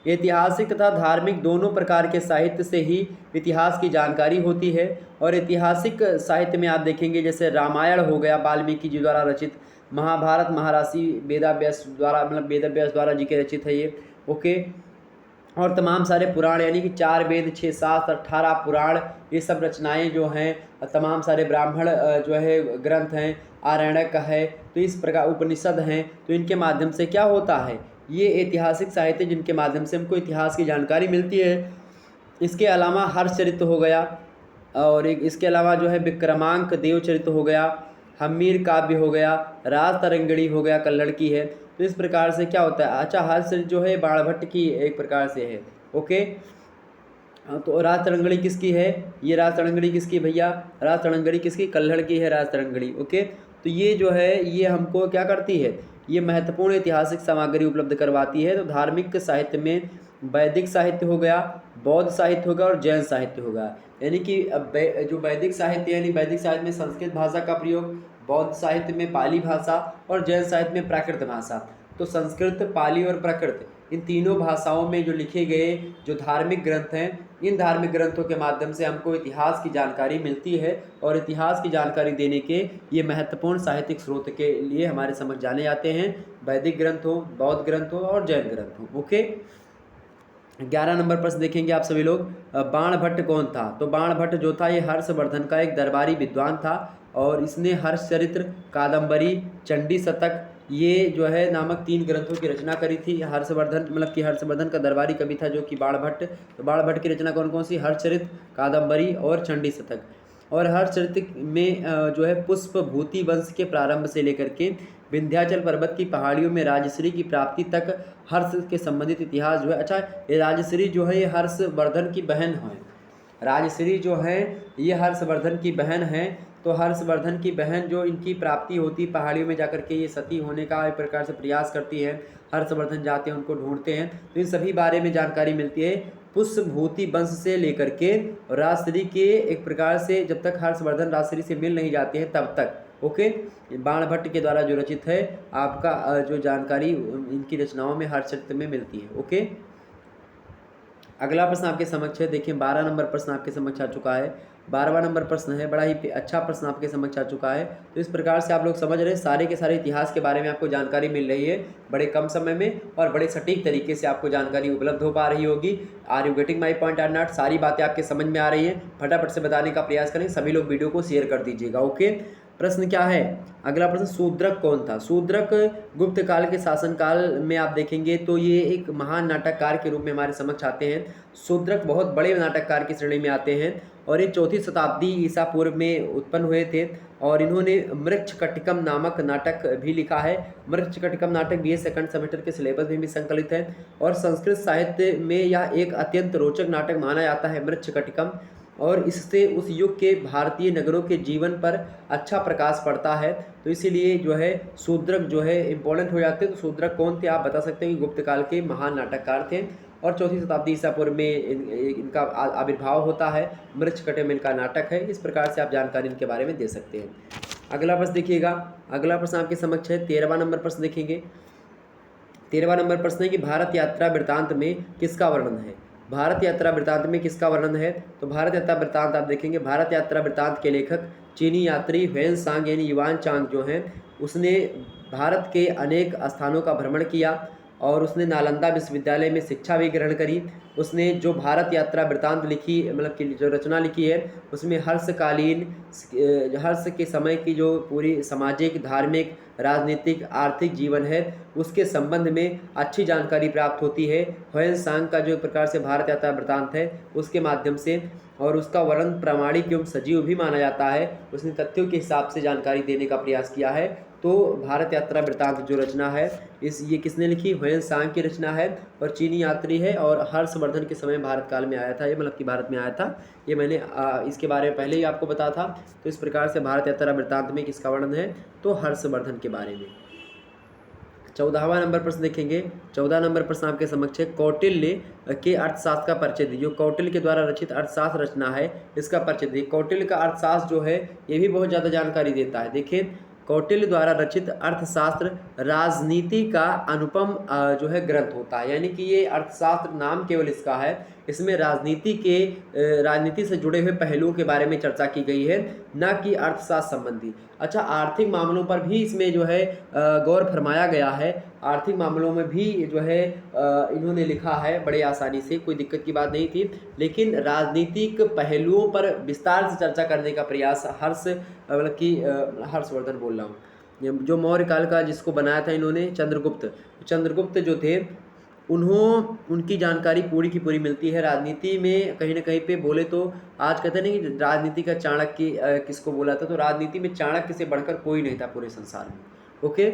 ऐतिहासिक तथा धार्मिक दोनों प्रकार के साहित्य से ही इतिहास की जानकारी होती है। और ऐतिहासिक साहित्य में आप देखेंगे जैसे रामायण हो गया वाल्मीकि जी द्वारा रचित, महाभारत महर्षि वेदव्यास द्वारा मतलब वेदव्यास द्वारा जी के रचित है ये। ओके, और तमाम सारे पुराण यानी कि 4 वेद 6 शास्त्र 18 पुराण, ये सब रचनाएं जो हैं, तमाम सारे ब्राह्मण जो है ग्रंथ हैं, आरण्यक है, तो इस प्रकार उपनिषद हैं। तो इनके माध्यम से क्या होता है, ये ऐतिहासिक साहित्य जिनके माध्यम से हमको इतिहास की जानकारी मिलती है। इसके अलावा हर्षचरित्र हो गया, और एक इसके अलावा जो है विक्रमांक देवचरित्र हो गया, हम्मीर काव्य हो गया, राज तरंगिणी हो गया, कल्हड़ की है। तो इस प्रकार से क्या होता है, अच्छा हर्षचरित्र जो है बाणभट्ट की एक प्रकार से है। ओके, तो राज तरंगिणी किसकी है? ये राज तरंगिणी किसकी भैया? राज तरंगिणी किसकी? कल्हड़ की है राज तरंगिणी। ओके, तो ये जो है ये हमको क्या करती है, ये महत्वपूर्ण ऐतिहासिक सामग्री उपलब्ध करवाती है। तो धार्मिक साहित्य में वैदिक साहित्य हो गया, बौद्ध साहित्य हो गया और जैन साहित्य हो गया। यानी कि जो वैदिक साहित्य यानी वैदिक साहित्य में संस्कृत भाषा का प्रयोग, बौद्ध साहित्य में पाली भाषा और जैन साहित्य में प्राकृत भाषा। तो संस्कृत, पाली और प्राकृत इन तीनों भाषाओं में जो लिखे गए जो धार्मिक ग्रंथ हैं, इन धार्मिक ग्रंथों के माध्यम से हमको इतिहास की जानकारी मिलती है। और इतिहास की जानकारी देने के ये महत्वपूर्ण साहित्यिक स्रोत के लिए हमारे समझ जाने जाते हैं, वैदिक ग्रंथ हो, बौद्ध ग्रंथ हो और जैन ग्रंथ हो। ओके, 11 नंबर प्रश्न देखेंगे आप सभी लोग। बाणभट्ट कौन था? तो बाणभट्ट जो था ये हर्षवर्धन का एक दरबारी विद्वान था, और इसने हर्षचरित्र, कादम्बरी, चंडी शतक ये जो है नामक 3 ग्रंथों की रचना करी थी। हर्षवर्धन मतलब कि हर्षवर्धन का दरबारी कवि था जो कि बाणभट्ट। तो बाणभट्ट की रचना कौन कौन सी? हर्षचरित्र, कादम्बरी और चंडी शतक। और हर्षचरित्र में जो है पुष्प भूति वंश के प्रारंभ से लेकर के विंध्याचल पर्वत की पहाड़ियों में राजश्री की प्राप्ति तक हर्ष के संबंधित इतिहास जो है। अच्छा, ये राजश्री जो है ये हर्षवर्धन की बहन है। राजश्री जो है ये हर्षवर्धन की बहन है। तो हर्षवर्धन की बहन जो इनकी प्राप्ति होती पहाड़ियों में जाकर के, ये सती होने का एक प्रकार से प्रयास करती है। हर्षवर्धन जाते हैं, उनको ढूंढते हैं, तो इन सभी बारे में जानकारी मिलती है पुष्पभूति वंश से लेकर के राजश्री के एक प्रकार से जब तक हर्षवर्धन राजश्री से मिल नहीं जाते हैं तब तक। ओके, बाणभट्ट के द्वारा जो रचित है आपका जो जानकारी इनकी रचनाओं में हर्षचरित्र में मिलती है। ओके, अगला प्रश्न आपके समक्ष है, देखिए 12 नंबर प्रश्न आपके समक्ष आ चुका है। 12वां नंबर प्रश्न है, बड़ा ही अच्छा प्रश्न आपके समक्ष आ चुका है। तो इस प्रकार से आप लोग समझ रहे हैं सारे के सारे इतिहास के बारे में आपको जानकारी मिल रही है बड़े कम समय में और बड़े सटीक तरीके से आपको जानकारी उपलब्ध हो पा रही होगी। Are you getting my point or not? सारी बातें आपके समझ में आ रही हैं, फटाफट से बताने का प्रयास करें। सभी लोग वीडियो को शेयर कर दीजिएगा। ओके, प्रश्न क्या है? अगला प्रश्न, शूद्रक कौन था? शूद्रक गुप्त काल के शासनकाल में आप देखेंगे तो ये एक महान नाटककार के रूप में हमारे समक्ष आते हैं। शूद्रक बहुत बड़े नाटककार की श्रेणी में आते हैं और ये 4वीं शताब्दी ईसा पूर्व में उत्पन्न हुए थे। और इन्होंने मृच्छकटिकम नामक नाटक भी लिखा है। मृच्छकटिकम नाटक BA सेकंड सेमेस्टर के सिलेबस में भी संकलित है और संस्कृत साहित्य में यह एक अत्यंत रोचक नाटक माना जाता है मृच्छकटिकम। और इससे उस युग के भारतीय नगरों के जीवन पर अच्छा प्रकाश पड़ता है। तो इसीलिए जो है शूद्रक जो है इम्पोर्टेंट हो जाते हैं। तो शूद्रक कौन थे? आप बता सकते हैं कि गुप्त काल के महान नाटककार थे और 4वीं शताब्दी ईसा पूर्व में इनका आविर्भाव होता है। मृच्छकटिकम इनका नाटक है। इस प्रकार से आप जानकारी इनके बारे में दे सकते हैं। अगला प्रश्न देखिएगा, अगला प्रश्न आपके समक्ष है 13वां नंबर प्रश्न देखेंगे। 13वां नंबर प्रश्न है कि भारत यात्रा वृत्तांत में किसका वर्णन है? भारत यात्रा वृत्तांत में किसका वर्णन है? तो भारत यात्रा वृत्तांत आप देखेंगे, भारत यात्रा वृत्तांत के लेखक चीनी यात्री ह्वेनसांग यानी युआन चांग जो हैं, उसने भारत के अनेक स्थानों का भ्रमण किया और उसने नालंदा विश्वविद्यालय में शिक्षा भी ग्रहण करी। उसने जो भारत यात्रा वृत्तांत लिखी, मतलब कि जो रचना लिखी है, उसमें हर्षकालीन हर्ष के समय की जो पूरी सामाजिक, धार्मिक, राजनीतिक, आर्थिक जीवन है उसके संबंध में अच्छी जानकारी प्राप्त होती है। ह्वेन सांग का जो एक प्रकार से भारत यात्रा वृत्तांत है उसके माध्यम से, और उसका वर्णन प्रामाणिक एवं सजीव भी माना जाता है। उसने तथ्यों के हिसाब से जानकारी देने का प्रयास किया है। तो भारत यात्रा वृत्तांत जो रचना है ये किसने लिखी? ह्वेन सांग की रचना है और चीनी यात्री है और हर्षवर्धन के समय भारत काल में आया था ये, मतलब कि भारत में आया था ये। मैंने इसके बारे में पहले ही आपको बताया था। तो इस प्रकार से भारत यात्रा वृत्तांत में किसका वर्णन है? तो हर्षवर्धन के बारे में। 14वां नंबर प्रश्न देखेंगे। 14 नंबर प्रश्न आपके समक्ष है, कौटिल्य के अर्थशास्त्र का परिचय दीजिए। जो कौटिल्य के द्वारा रचित अर्थशास्त्र रचना है इसका परिचय दीजिए। कौटिल्य का अर्थशास्त्र जो है ये भी बहुत ज़्यादा जानकारी देता है। देखिए, कौटिल्य द्वारा रचित अर्थशास्त्र राजनीति का अनुपम जो है ग्रंथ होता है। यानी कि ये अर्थशास्त्र नाम केवल इसका है, इसमें राजनीति से जुड़े हुए पहलुओं के बारे में चर्चा की गई है, न कि अर्थशास्त्र संबंधी। अच्छा, आर्थिक मामलों पर भी इसमें जो है गौर फरमाया गया है। आर्थिक मामलों में भी जो है इन्होंने लिखा है बड़े आसानी से, कोई दिक्कत की बात नहीं थी। लेकिन राजनीतिक पहलुओं पर विस्तार से चर्चा करने का प्रयास मतलब कि हर्षवर्धन बोल रहा हूँ, जो मौर्य काल का जिसको बनाया था इन्होंने, चंद्रगुप्त जो थे उनकी जानकारी पूरी की पूरी मिलती है। राजनीति में कहीं ना कहीं पे बोले तो आज कहते नहीं कि राजनीति का चाणक्य किसको बोला था, तो राजनीति में चाणक्य से बढ़कर कोई नहीं था पूरे संसार में। ओके,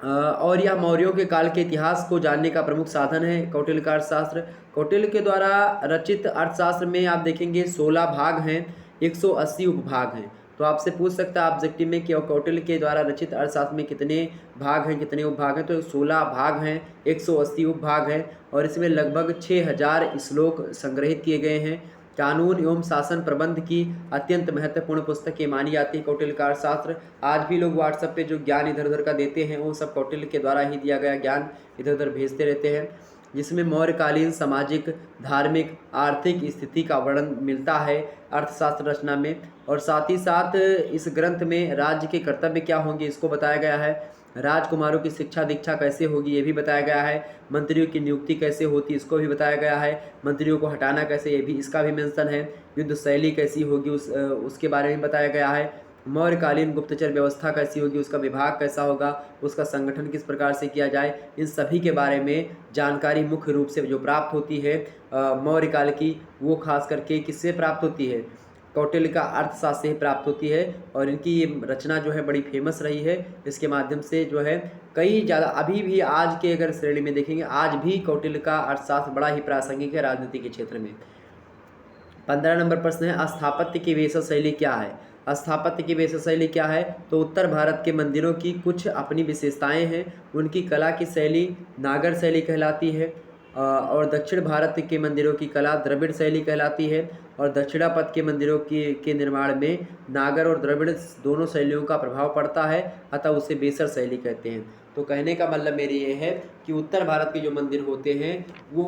और यह मौर्यों के काल के इतिहास को जानने का प्रमुख साधन है कौटिल्य का अर्थशास्त्र। कौटिल्य के द्वारा रचित अर्थशास्त्र में आप देखेंगे 16 भाग हैं, 180 उपभाग हैं। तो आपसे पूछ सकता है ऑब्जेक्टिव में कि कौटिल्य के द्वारा रचित अर्थशास्त्र में कितने भाग हैं, कितने उपभाग हैं? तो 16 भाग हैं, 180 उपभाग हैं और इसमें लगभग 6000 श्लोक संग्रहित किए गए हैं। कानून एवं शासन प्रबंध की अत्यंत महत्वपूर्ण पुस्तक ये मानी जाती है कौटिल्य का अर्थशास्त्र। आज भी लोग व्हाट्सएप पे जो ज्ञान इधर उधर का देते हैं वो सब कौटिल्य के द्वारा ही दिया गया ज्ञान इधर उधर भेजते रहते हैं, जिसमें मौर्यकालीन सामाजिक, धार्मिक, आर्थिक स्थिति का वर्णन मिलता है अर्थशास्त्र रचना में। और साथ ही साथ इस ग्रंथ में राज्य के कर्तव्य क्या होंगे इसको बताया गया है। राजकुमारों की शिक्षा दीक्षा कैसे होगी ये भी बताया गया है। मंत्रियों की नियुक्ति कैसे होती इसको भी बताया गया है। मंत्रियों को हटाना कैसे ये भी इसका भी मेंशन है। युद्ध शैली कैसी होगी उसके बारे में बताया गया है। मौर्यकालीन गुप्तचर व्यवस्था कैसी होगी, उसका विभाग कैसा होगा, उसका संगठन किस प्रकार से किया जाए, इन सभी के बारे में जानकारी मुख्य रूप से जो प्राप्त होती है मौर्य काल की, वो खास करके किससे प्राप्त होती है? कौटिल्य का अर्थशास्त्र से प्राप्त होती है। और इनकी ये रचना जो है बड़ी फेमस रही है। इसके माध्यम से जो है कई ज़्यादा अभी भी आज के अगर श्रेणी में देखेंगे आज भी कौटिल्य का अर्थशास्त्र बड़ा ही प्रासंगिक है राजनीति के क्षेत्र में। 15 नंबर प्रश्न है, स्थापत्य की वेशा शैली क्या है? स्थापत्य की वेशा शैली क्या है? तो उत्तर भारत के मंदिरों की कुछ अपनी विशेषताएं हैं। उनकी कला की शैली नागर शैली कहलाती है और दक्षिण भारत के मंदिरों की कला द्रविड़ शैली कहलाती है। और दक्षिणापथ के मंदिरों के निर्माण में नागर और द्रविड़ दोनों शैलियों का प्रभाव पड़ता है, अतः उसे बेसर शैली कहते हैं। तो कहने का मतलब मेरी ये है कि उत्तर भारत के जो मंदिर होते हैं वो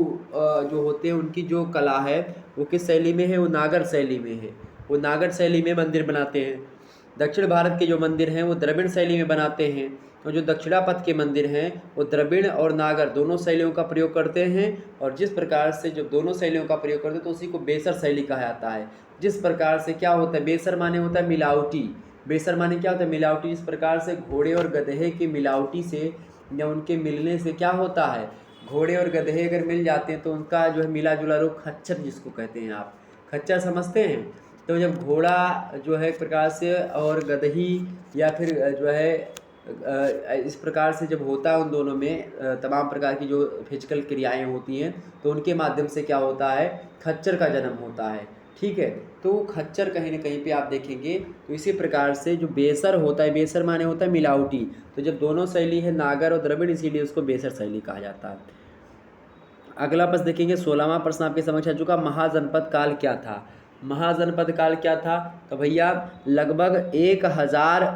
जो होते हैं उनकी जो कला है वो किस शैली में है? वो नागर शैली में है। वो नागर शैली में मंदिर बनाते हैं। दक्षिण भारत के जो मंदिर हैं वो द्रविड़ शैली में बनाते हैं और जो दक्षिणापथ के मंदिर हैं वो द्रविड़ और नागर दोनों शैलियों का प्रयोग करते हैं। और जिस प्रकार से जब दोनों शैलियों का प्रयोग करते हैं तो उसी को बेसर शैली कहा जाता है। जिस प्रकार से क्या होता है, बेसर माने होता है मिलावटी। बेसर माने क्या होता है? मिलावटी। जिस प्रकार से घोड़े और गधे की मिलावटी से या उनके मिलने से क्या होता है, घोड़े और गधे अगर मिल जाते हैं तो उनका जो है मिला जुला रूप खच्चर जिसको कहते हैं, आप खच्चर समझते हैं। तो जब घोड़ा जो है एक प्रकार से और गदही या फिर जो है इस प्रकार से जब होता है उन दोनों में तमाम प्रकार की जो फिजिकल क्रियाएं होती हैं तो उनके माध्यम से क्या होता है, खच्चर का जन्म होता है। ठीक है, तो खच्चर कहीं ना कहीं पे आप देखेंगे। तो इसी प्रकार से जो बेसर होता है, बेसर माने होता है मिलावटी। तो जब दोनों शैली है नागर और द्रविड़ इसीलिए उसको बेसर शैली कहा जाता है। अगला प्रश्न देखेंगे, 16वां प्रश्न आपके समक्ष आ चुका, महाजनपद काल क्या था? महाजनपद काल क्या था? तो भैया लगभग 1000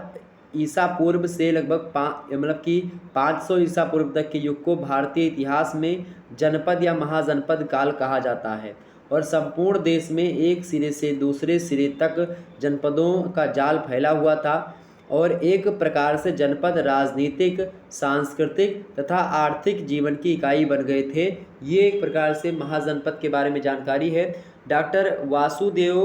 ईसा पूर्व से लगभग मतलब कि 500 ईसा पूर्व तक के युग को भारतीय इतिहास में जनपद या महाजनपद काल कहा जाता है। और संपूर्ण देश में एक सिरे से दूसरे सिरे तक जनपदों का जाल फैला हुआ था। और एक प्रकार से जनपद राजनीतिक, सांस्कृतिक तथा आर्थिक जीवन की इकाई बन गए थे। ये एक प्रकार से महाजनपद के बारे में जानकारी है। डॉक्टर वासुदेव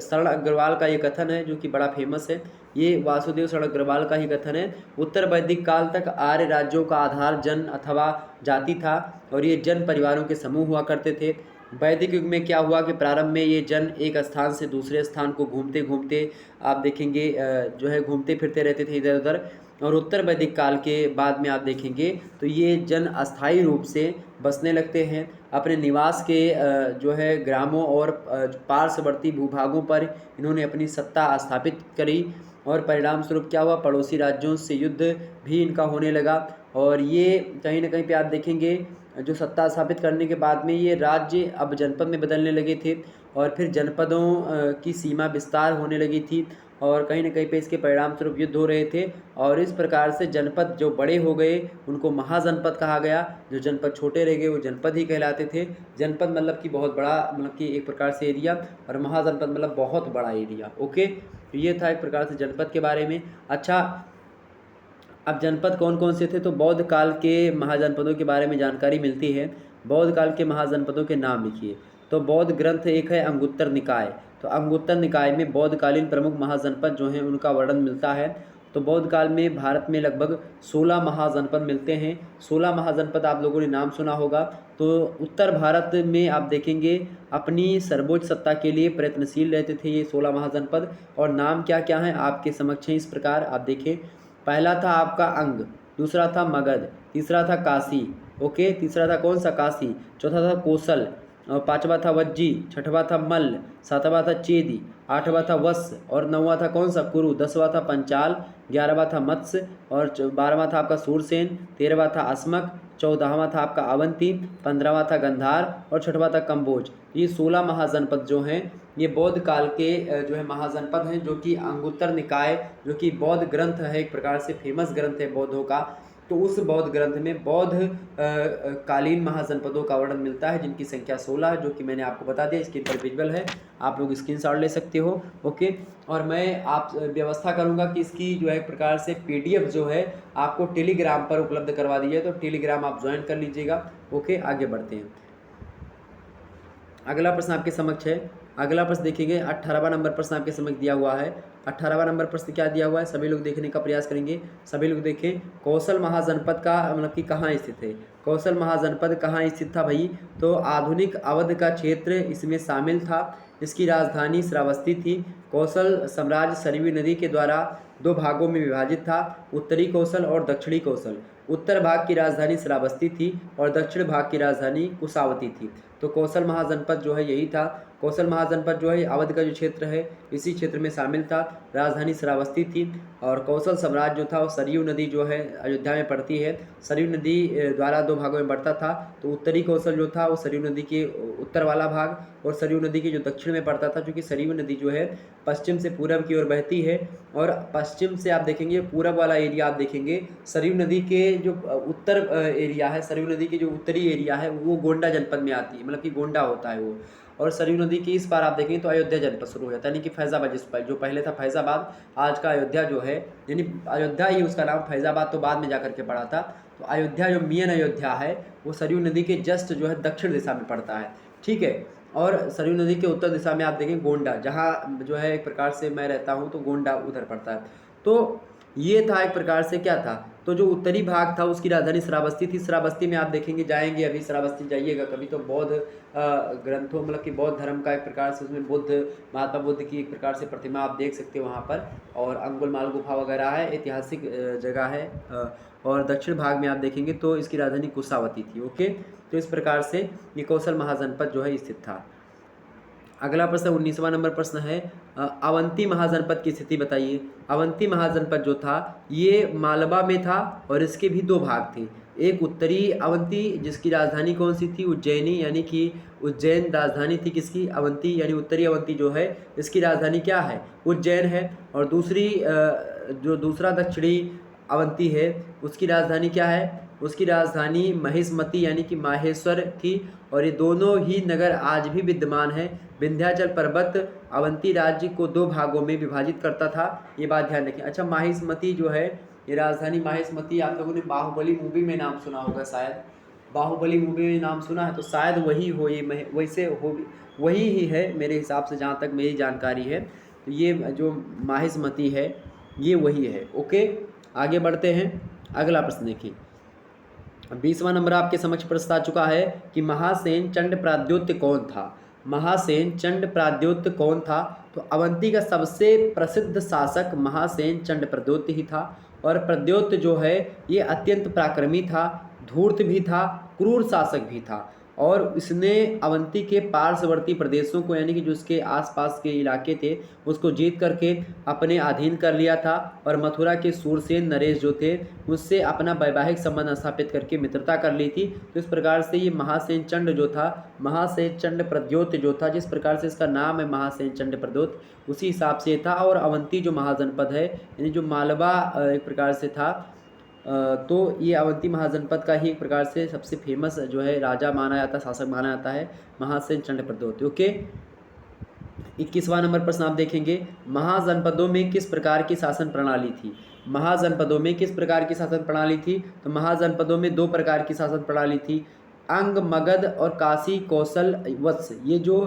शरण अग्रवाल का ये कथन है जो कि बड़ा फेमस है। ये वासुदेव शरण अग्रवाल का ही कथन है। उत्तर वैदिक काल तक आर्य राज्यों का आधार जन अथवा जाति था और ये जन परिवारों के समूह हुआ करते थे। वैदिक युग में क्या हुआ कि प्रारंभ में ये जन एक स्थान से दूसरे स्थान को घूमते घूमते आप देखेंगे जो है घूमते फिरते रहते थे इधर उधर। और उत्तर वैदिक काल के बाद में आप देखेंगे तो ये जन अस्थायी रूप से बसने लगते हैं। अपने निवास के जो है ग्रामों और पार्श्ववर्ती भूभागों पर इन्होंने अपनी सत्ता स्थापित करी और परिणाम स्वरूप क्या हुआ, पड़ोसी राज्यों से युद्ध भी इनका होने लगा। और ये कहीं ना कहीं पे आप देखेंगे जो सत्ता स्थापित करने के बाद में ये राज्य अब जनपद में बदलने लगे थे और फिर जनपदों की सीमा विस्तार होने लगी थी और कहीं ना कहीं पे इसके परिणाम स्वरूप युद्ध हो रहे थे। और इस प्रकार से जनपद जो बड़े हो गए उनको महाजनपद कहा गया, जो जनपद छोटे रह गए वो जनपद ही कहलाते थे। जनपद मतलब कि बहुत बड़ा, मतलब कि एक प्रकार से एरिया, और महाजनपद मतलब बहुत बड़ा एरिया। ओके, तो ये था एक प्रकार से जनपद के बारे में। अच्छा, अब जनपद कौन कौन से थे, तो बौद्ध काल के महाजनपदों के बारे में जानकारी मिलती है। बौद्ध काल के महाजनपदों के नाम लिखिए। तो बौद्ध ग्रंथ एक है अंगुत्तर निकाय। तो अंगुत्तर निकाय में बौद्धकालीन प्रमुख महाजनपद जो हैं उनका वर्णन मिलता है। तो बौद्ध काल में भारत में लगभग 16 महाजनपद मिलते हैं। 16 महाजनपद आप लोगों ने नाम सुना होगा। तो उत्तर भारत में आप देखेंगे अपनी सर्वोच्च सत्ता के लिए प्रयत्नशील रहते थे ये 16 महाजनपद। और नाम क्या क्या हैं आपके समक्ष हैं इस प्रकार, आप देखें। पहला था आपका अंग, दूसरा था मगध, तीसरा था काशी। ओके, तीसरा था कौन सा, काशी। चौथा था कौशल, और पांचवा था वज्जी, छठवा था मल्ल, सातवां था चेदी, आठवां था वत्स और नौवां था कौन सा, कुरु। 10वां था पंचाल, 11वां था मत्स्य और 12वां था आपका सूरसेन, 13वां था अस्मक, 14वां था आपका अवंती, 15वां था गंधार और 6वां था कंबोज। ये 16 महाजनपद जो हैं ये बौद्ध काल के जो है महाजनपद हैं, जो कि अंगुत्तर निकाय जो कि बौद्ध ग्रंथ है, एक प्रकार से फेमस ग्रंथ है बौद्धों का। तो उस बौद्ध ग्रंथ में बौद्ध कालीन महाजनपदों का वर्णन मिलता है जिनकी संख्या 16 है, जो कि मैंने आपको बता दिया। स्क्रीन पर विजुअल है, आप लोग स्क्रीनशॉट ले सकते हो। ओके, और मैं आप व्यवस्था करूंगा कि इसकी जो है एक प्रकार से PDF जो है आपको टेलीग्राम पर उपलब्ध करवा दी जाए, तो टेलीग्राम आप ज्वाइन कर लीजिएगा। ओके, आगे बढ़ते हैं। अगला प्रश्न आपके समक्ष है। अगला प्रश्न देखिए, 18वां नंबर प्रश्न आपके समक्ष दिया हुआ है। 18वां नंबर प्रश्न क्या दिया हुआ है, सभी लोग देखने का प्रयास करेंगे। सभी लोग देखें, कौशल महाजनपद का मतलब कि कहाँ स्थित है। कौशल महाजनपद कहाँ स्थित था भाई, तो आधुनिक अवध का क्षेत्र इसमें शामिल था। इसकी राजधानी श्रावस्ती थी। कौशल साम्राज्य सरयू नदी के द्वारा 2 भागों में विभाजित था, उत्तरी कौशल और दक्षिणी कौशल। उत्तर भाग की राजधानी श्रावस्ती थी और दक्षिण भाग की राजधानी कुशावती थी। तो कौशल महाजनपद जो है यही था। कौशल महाजनपद जो है अवध का जो क्षेत्र है इसी क्षेत्र में शामिल था। राजधानी श्रावस्ती थी और कौशल साम्राज्य जो था वो सरयू नदी जो है अयोध्या में पड़ती है, सरयू नदी द्वारा 2 भागों में बढ़ता था। तो उत्तरी कौशल जो था वो सरयू नदी के उत्तर वाला भाग और सरयू नदी के जो दक्षिण में पड़ता था, क्योंकि सरयू नदी जो है पश्चिम से पूरब की ओर बहती है और पश्चिम से आप देखेंगे पूरब वाला एरिया आप देखेंगे सरयू नदी के जो उत्तर एरिया है, सरयू नदी की जो उत्तरी एरिया है वो गोंडा जनपद में आती है, मतलब कि गोंडा होता है वो। और सरयू नदी के इस पार आप देखेंगे तो अयोध्या जनपद शुरू हो जाता है, यानी कि फैज़ाबाद जिस पर जो पहले था फैज़ाबाद, आज का अयोध्या जो है, यानी अयोध्या ही उसका नाम, फैज़ाबाद तो बाद में जाकर के पड़ा था। तो अयोध्या जो मेन अयोध्या है वो सरयू नदी के जस्ट जो है दक्षिण दिशा में पड़ता है, ठीक है। और सरयू नदी के उत्तर दिशा में आप देखेंगे गोंडा, जहाँ जो है एक प्रकार से मैं रहता हूँ तो गोंडा उधर पड़ता है। तो ये था एक प्रकार से क्या था, तो जो उत्तरी भाग था उसकी राजधानी श्रावस्ती थी। श्रावस्ती में आप देखेंगे, जाएंगे अभी श्रावस्ती जाइएगा कभी तो बौद्ध ग्रंथों मतलब कि बौद्ध धर्म का एक प्रकार से उसमें बुद्ध, महात्मा बुद्ध की एक प्रकार से प्रतिमा आप देख सकते हो वहाँ पर, और अंगुलमाल गुफा वगैरह है, ऐतिहासिक जगह है। और दक्षिण भाग में आप देखेंगे तो इसकी राजधानी कुशावती थी। ओके, तो इस प्रकार से ये कौशल महाजनपद जो है स्थित था। अगला प्रश्न 19वां नंबर प्रश्न है, अवंती महाजनपद की स्थिति बताइए। अवंती महाजनपद जो था ये मालवा में था और इसके भी 2 भाग थे। एक उत्तरी अवंती जिसकी राजधानी कौन सी थी, उज्जैनी, यानी कि उज्जैन राजधानी थी किसकी, अवंती, यानी उत्तरी अवंती जो है इसकी राजधानी क्या है, उज्जैन है। और दूसरा दक्षिणी अवंती है उसकी राजधानी क्या है, उसकी राजधानी महिष्मती यानी कि माहेश्वर थी। और ये दोनों ही नगर आज भी विद्यमान है। विंध्याचल पर्वत अवंती राज्य को 2 भागों में विभाजित करता था, ये बात ध्यान रखें। अच्छा, महिष्मती जो है, ये राजधानी महिष्मती, आप लोगों ने बाहुबली मूवी में नाम सुना होगा शायद, बाहुबली मूवी में नाम सुना है तो शायद वही हो, ये वैसे हो, वही ही है मेरे हिसाब से, जहाँ तक मेरी जानकारी है। तो ये जो महिष्मती है ये वही है। ओके, आगे बढ़ते हैं। अगला प्रश्न देखिए, 20वां नंबर आपके समक्ष प्रश्न आ चुका है कि महासेन चंड प्राद्योत्य कौन था। महासेन चंड प्राद्योत्य कौन था? तो अवंती का सबसे प्रसिद्ध शासक महासेन चंड प्रद्योत्य ही था। और प्रद्योत्य जो है ये अत्यंत पराक्रमी था, धूर्त भी था, क्रूर शासक भी था। और इसने अवंती के पार्श्ववर्ती प्रदेशों को, यानी कि जो उसके आसपास के इलाके थे, उसको जीत करके अपने अधीन कर लिया था। और मथुरा के सूरसेन नरेश जो थे, उससे अपना वैवाहिक संबंध स्थापित करके मित्रता कर ली थी। तो इस प्रकार से ये महासेन चंड जो था, महासेन चंड प्रद्योत्य जो था, जिस प्रकार से इसका नाम है महासेन चंड प्रद्योत्य, उसी हिसाब से था। और अवंती जो महाजनपद है, यानी जो मालवा एक प्रकार से था, तो ये अवंती महाजनपद का ही एक प्रकार से सबसे फेमस जो है राजा माना जाता है, शासक माना जाता है, महासेन चंड प्रद्योत्य। ओके, 21वां नंबर प्रश्न आप देखेंगे, महाजनपदों में किस प्रकार की शासन प्रणाली थी। महाजनपदों में किस प्रकार की शासन प्रणाली थी? तो महाजनपदों में 2 प्रकार की शासन प्रणाली थी, अंग, मगध और काशी, कौशल, वत्स। ये जो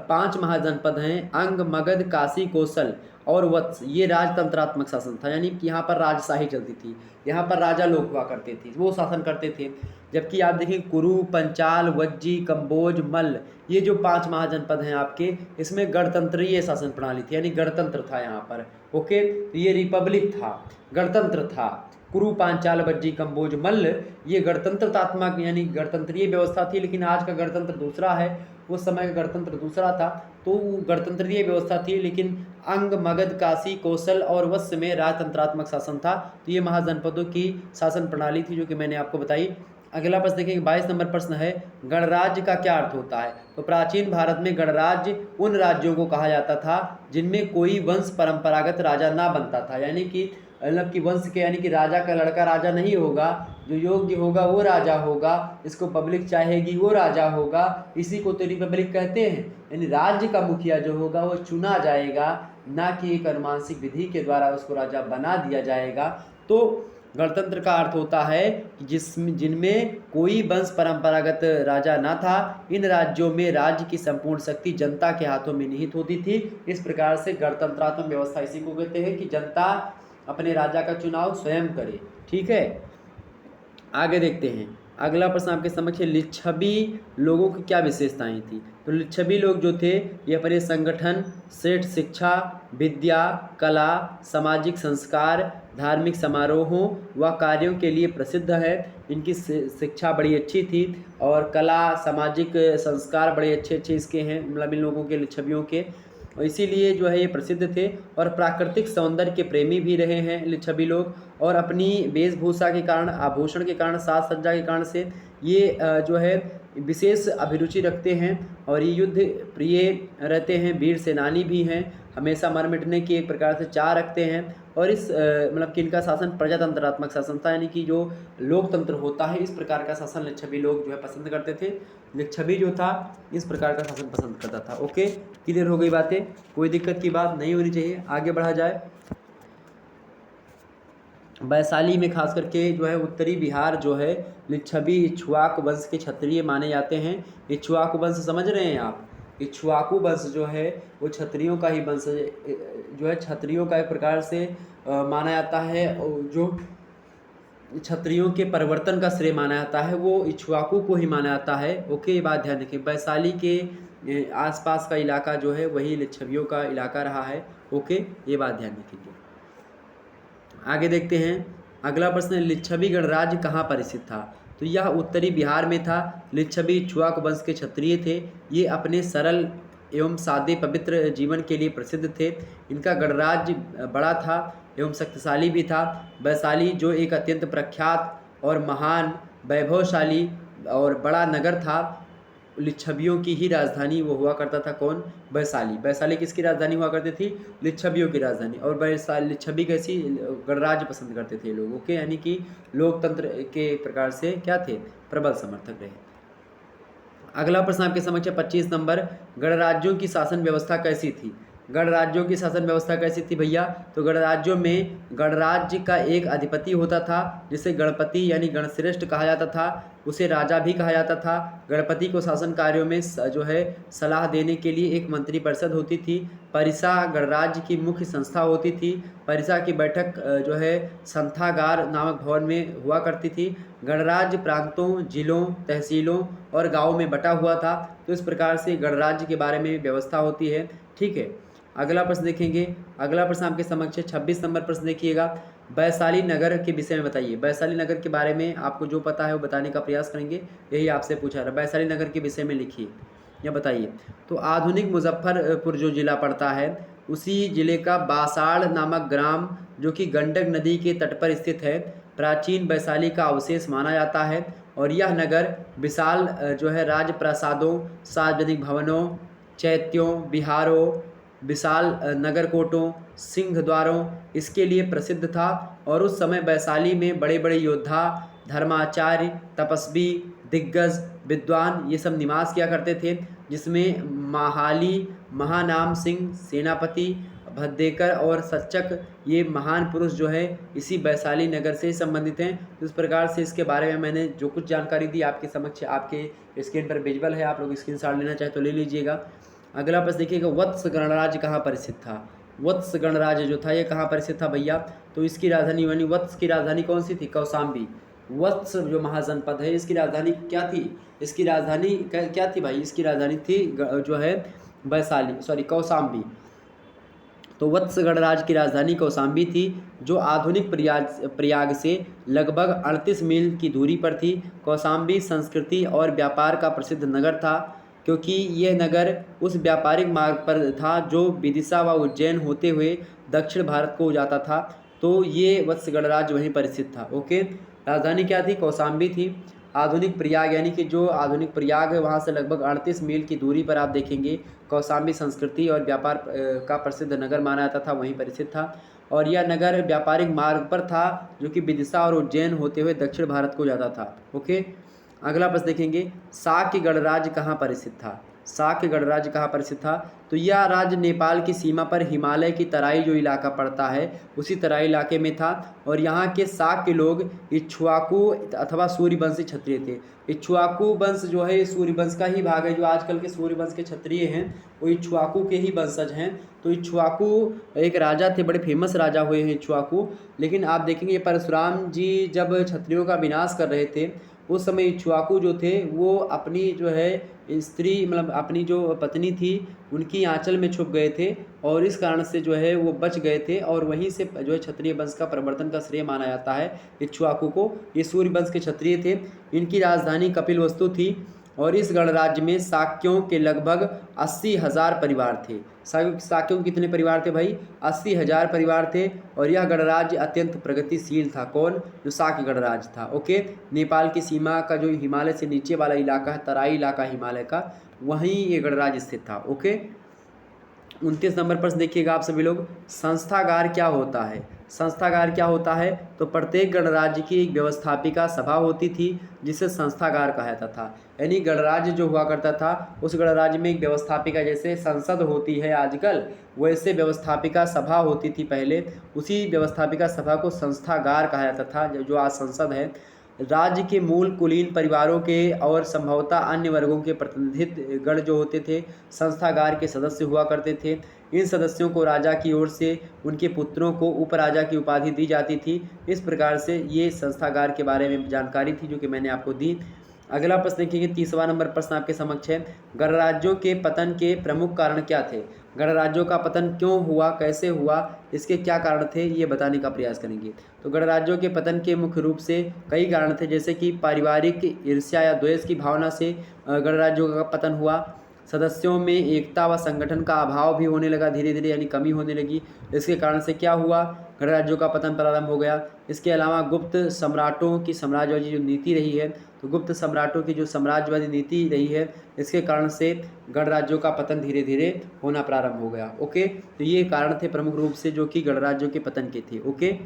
5 महाजनपद हैं, अंग, मगध, काशी, कौशल और वत्स, ये राजतंत्रात्मक शासन था, यानी कि यहाँ पर राजशाही चलती थी, यहाँ पर राजा लोग हुआ करते थे, वो शासन करते थे। जबकि आप देखिए कुरु, पंचाल, वज्जी, कंबोज, मल्ल, ये जो 5 महाजनपद हैं आपके, इसमें गणतंत्रीय शासन प्रणाली थी, यानी गणतंत्र था यहाँ पर। ओके, तो ये रिपब्लिक था, गणतंत्र था। कुरु, पांचाल, वज्जी, कंबोज, मल्ल, ये गणतंत्रात्मक यानी गणतंत्रीय व्यवस्था थी। लेकिन आज का गणतंत्र दूसरा है, उस समय का गणतंत्र दूसरा था, तो गणतंत्रीय व्यवस्था थी। लेकिन अंग, मगध, काशी, कौशल और वत्स में राजतंत्रात्मक शासन था। तो ये महाजनपदों की शासन प्रणाली थी, जो कि मैंने आपको बताई। अगला प्रश्न देखेंगे, 22 नंबर प्रश्न है, गणराज्य का क्या अर्थ होता है। तो प्राचीन भारत में गणराज्य उन राज्यों को कहा जाता था जिनमें कोई वंश परंपरागत राजा ना बनता था, यानी कि मतलब कि वंश के, यानी कि राजा का लड़का राजा नहीं होगा, जो योग्य होगा वो राजा होगा, इसको पब्लिक चाहेगी वो राजा होगा, इसी को तो रिपब्लिक कहते हैं। यानी राज्य का मुखिया जो होगा वो चुना जाएगा, ना कि एक अनुमानिक विधि के द्वारा उसको राजा बना दिया जाएगा। तो गणतंत्र का अर्थ होता है कि जिनमें कोई वंश परंपरागत राजा ना था। इन राज्यों में राज्य की संपूर्ण शक्ति जनता के हाथों में निहित होती थी। इस प्रकार से गणतंत्रात्मक व्यवस्था इसी को कहते हैं कि जनता अपने राजा का चुनाव स्वयं करे। ठीक है, आगे देखते हैं। अगला प्रश्न आपके समक्ष है, लिच्छवी लोगों की क्या विशेषताएं थी। तो लिच्छवी लोग जो थे, ये अपने संगठन, श्रेष्ठ शिक्षा, विद्या, कला, सामाजिक संस्कार, धार्मिक समारोहों व कार्यों के लिए प्रसिद्ध है। इनकी शिक्षा बड़ी अच्छी थी और कला, सामाजिक संस्कार बड़े अच्छे अच्छे इसके हैं, मतलब इन लोगों के, लिच्छवियों के, और इसीलिए जो है ये प्रसिद्ध थे। और प्राकृतिक सौंदर्य के प्रेमी भी रहे हैं लिच्छवी लोग। और अपनी वेशभूषा के कारण, आभूषण के कारण, साज सज्जा के कारण से ये जो है विशेष अभिरुचि रखते हैं। और ये युद्ध प्रिय रहते हैं, वीर सेनानी भी हैं, हमेशा मर मिटने की एक प्रकार से चाह रखते हैं। और इस मतलब कि इनका शासन प्रजातंत्रात्मक शासन था, यानी कि जो लोकतंत्र होता है इस प्रकार का शासन लिच्छवी लोग जो है पसंद करते थे। लिच्छवी जो था इस प्रकार का शासन पसंद करता था। ओके, क्लियर हो गई बातें, कोई दिक्कत की बात नहीं होनी चाहिए। आगे बढ़ा जाए। वैशाली में खास करके जो है उत्तरी बिहार जो है लिच्छवी इक्ष्वाकु वंश के क्षत्रिय माने जाते हैं। इक्ष्वाकु वंश समझ रहे हैं आप, इक्ष्वाकु वंश जो है वो क्षत्रियों का ही वंश जो है, क्षत्रियों का एक प्रकार से माना जाता है। जो क्षत्रियों के परिवर्तन का श्रेय माना जाता है वो इक्ष्वाकु को ही माना जाता है। ओके, ये बात ध्यान रखें। वैशाली के आसपास का इलाका जो है वही लिच्छवियों का इलाका रहा है। ओके, ये बात ध्यान रखेंगे। आगे देखते हैं। अगला प्रश्न है, लिच्छवी गणराज्य कहाँ पर स्थित था। तो यह उत्तरी बिहार में था। लिच्छवी इक्ष्वाकु वंश के क्षत्रिय थे। ये अपने सरल एवं सादे पवित्र जीवन के लिए प्रसिद्ध थे। इनका गणराज्य बड़ा था एवं शक्तिशाली भी था। वैशाली जो एक अत्यंत प्रख्यात और महान, वैभवशाली और बड़ा नगर था, लिच्छवियों की ही राजधानी वो हुआ करता था। कौन? वैशाली। वैशाली किसकी राजधानी हुआ करती थी? लिच्छवियों की राजधानी। और वैशाली लिच्छवी कैसी? गणराज्य पसंद करते थे लोग। ओके, यानी कि लोकतंत्र के प्रकार से क्या थे? प्रबल समर्थक रहे। अगला प्रश्न आपके समक्ष है 25 नंबर, गणराज्यों की शासन व्यवस्था कैसी थी? गणराज्यों की शासन व्यवस्था कैसी थी भैया? तो गणराज्यों में गणराज्य का एक अधिपति होता था जिसे गणपति यानी गणश्रेष्ठ कहा जाता था। उसे राजा भी कहा जाता था। गणपति को शासन कार्यों में जो है सलाह देने के लिए एक मंत्रिपरिषद होती थी। परिषा गणराज्य की मुख्य संस्था होती थी। परिषा की बैठक जो है संथागार नामक भवन में हुआ करती थी। गणराज्य प्रांतों, जिलों, तहसीलों और गाँवों में बटा हुआ था। तो इस प्रकार से गणराज्य के बारे में व्यवस्था होती है। ठीक है, अगला प्रश्न देखेंगे। अगला प्रश्न आपके समक्ष है 26 नंबर प्रश्न देखिएगा, वैशाली नगर के विषय में बताइए। वैशाली नगर के बारे में आपको जो पता है वो बताने का प्रयास करेंगे, यही आपसे पूछा रहा। वैशाली नगर के विषय में लिखिए या बताइए। तो आधुनिक मुजफ्फरपुर जो जिला पड़ता है, उसी जिले का बासाड़ नामक ग्राम जो कि गंडक नदी के तट पर स्थित है, प्राचीन वैशाली का अवशेष माना जाता है। और यह नगर विशाल जो है राजप्रासादों, सार्वजनिक भवनों, चैत्यों, विहारों, विशाल नगरकोटों, सिंह द्वारों इसके लिए प्रसिद्ध था। और उस समय वैशाली में बड़े बड़े योद्धा, धर्माचार्य, तपस्वी, दिग्गज, विद्वान ये सब निवास किया करते थे, जिसमें महाली, महानाम सिंह, सेनापति, भद्देकर और सच्चक ये महान पुरुष जो है इसी वैशाली नगर से संबंधित हैं। तो इस प्रकार से इसके बारे में मैंने जो कुछ जानकारी दी आपके समक्ष आपके स्क्रीन पर विजुअल है, आप लोग स्क्रीनशॉट लेना चाहे तो ले लीजिएगा। अगला प्रश्न देखिएगा, वत्स गणराज्य कहाँ पर स्थित था? वत्स गणराज्य जो था ये कहाँ पर स्थित था भैया? तो इसकी राजधानी यानी वत्स की राजधानी कौन सी थी? कौशाम्बी। वत्स जो महाजनपद है इसकी राजधानी क्या थी? इसकी राजधानी क्या थी भाई? इसकी राजधानी थी जो है वैशाली, कौशाम्बी। तो वत्स गणराज्य की राजधानी कौशाम्बी थी, जो आधुनिक प्रयाग से लगभग 38 मील की दूरी पर थी। कौशाम्बी संस्कृति और व्यापार का प्रसिद्ध नगर था, क्योंकि यह नगर उस व्यापारिक मार्ग पर था जो विदिशा व उज्जैन होते हुए दक्षिण भारत को जाता था। तो ये वत्स गणराज्य वहीं पर स्थित था। ओके, राजधानी क्या थी? कौशाम्बी थी। आधुनिक प्रयाग यानी कि जो आधुनिक प्रयाग है वहाँ से लगभग 38 मील की दूरी पर आप देखेंगे कौशाम्बी संस्कृति और व्यापार का प्रसिद्ध नगर माना जाता था, वहीं पर स्थित था। और यह नगर व्यापारिक मार्ग पर था जो कि विदिशा और उज्जैन होते हुए दक्षिण भारत को जाता था। ओके, अगला प्रश्न देखेंगे, शाक्य गणराज्य कहाँ पर स्थित था? शाक्य गणराज्य कहाँ पर स्थित था? तो यह राज्य नेपाल की सीमा पर हिमालय की तराई जो इलाका पड़ता है उसी तराई इलाके में था। और यहाँ के शाक्य लोग इक्ष्वाकु अथवा सूर्यवंशी क्षत्रिय थे। इक्ष्वाकु वंश जो है सूर्यवंश का ही भाग है। जो आजकल के सूर्यवंश के क्षत्रिय हैं वो इक्ष्वाकु के ही वंशज हैं। तो इक्ष्वाकु एक राजा थे, बड़े फेमस राजा हुए हैं इक्ष्वाकु। लेकिन आप देखेंगे परशुराम जी जब क्षत्रियों का विनाश कर रहे थे उस समय इक्ष्वाकु जो थे वो अपनी जो है स्त्री मतलब अपनी जो पत्नी थी उनकी आंचल में छुप गए थे, और इस कारण से जो है वो बच गए थे। और वहीं से जो है क्षत्रिय वंश का प्रवर्तन का श्रेय माना जाता है इक्ष्वाकु को। ये सूर्य वंश के क्षत्रिय थे। इनकी राजधानी कपिलवस्तु थी। और इस गणराज्य में शाक्यों के लगभग 80,000 परिवार थे। शाक्यों के कितने परिवार थे भाई? 80,000 परिवार थे। और यह गणराज्य अत्यंत प्रगतिशील था। कौन? जो शाक्य गणराज्य था। ओके, नेपाल की सीमा का जो हिमालय से नीचे वाला इलाका है, तराई इलाका हिमालय का, वहीं ये गणराज्य स्थित था। ओके, 29 नंबर प्रश्न देखिएगा आप सभी लोग, संस्थागार क्या होता है? संस्थागार क्या होता है? तो प्रत्येक गणराज्य की एक व्यवस्थापिका सभा होती थी जिसे संस्थागार कहा जाता था। यानी गणराज्य जो हुआ करता था उस गणराज्य में एक व्यवस्थापिका, जैसे संसद होती है आजकल वैसे व्यवस्थापिका सभा होती थी पहले, उसी व्यवस्थापिका सभा को संस्थागार कहा जाता था, जो आज संसद है। राज्य के मूल कुलीन परिवारों के और संभवतः अन्य वर्गों के प्रतिनिधित्व गण जो होते थे संस्थागार के सदस्य हुआ करते थे। इन सदस्यों को राजा की ओर से उनके पुत्रों को उपराजा की उपाधि दी जाती थी। इस प्रकार से ये संस्थागार के बारे में जानकारी थी जो कि मैंने आपको दी। अगला प्रश्न देखिए, 30वां नंबर प्रश्न आपके समक्ष है, गणराज्यों के पतन के प्रमुख कारण क्या थे? गणराज्यों का पतन क्यों हुआ, कैसे हुआ, इसके क्या कारण थे, ये बताने का प्रयास करेंगे। तो गणराज्यों के पतन के मुख्य रूप से कई कारण थे, जैसे कि पारिवारिक ईर्ष्या या द्वेष की भावना से गणराज्यों का पतन हुआ। सदस्यों में एकता व संगठन का अभाव भी होने लगा धीरे धीरे, यानी कमी होने लगी। इसके कारण से क्या हुआ, गणराज्यों का पतन प्रारंभ हो गया। इसके अलावा गुप्त सम्राटों की साम्राज्यवादी जो नीति रही है, तो गुप्त सम्राटों की जो साम्राज्यवादी नीति रही है, इसके कारण से गणराज्यों का पतन धीरे धीरे होना प्रारंभ हो गया। ओके, तो ये कारण थे प्रमुख रूप से जो कि गणराज्यों के पतन के थे। ओके,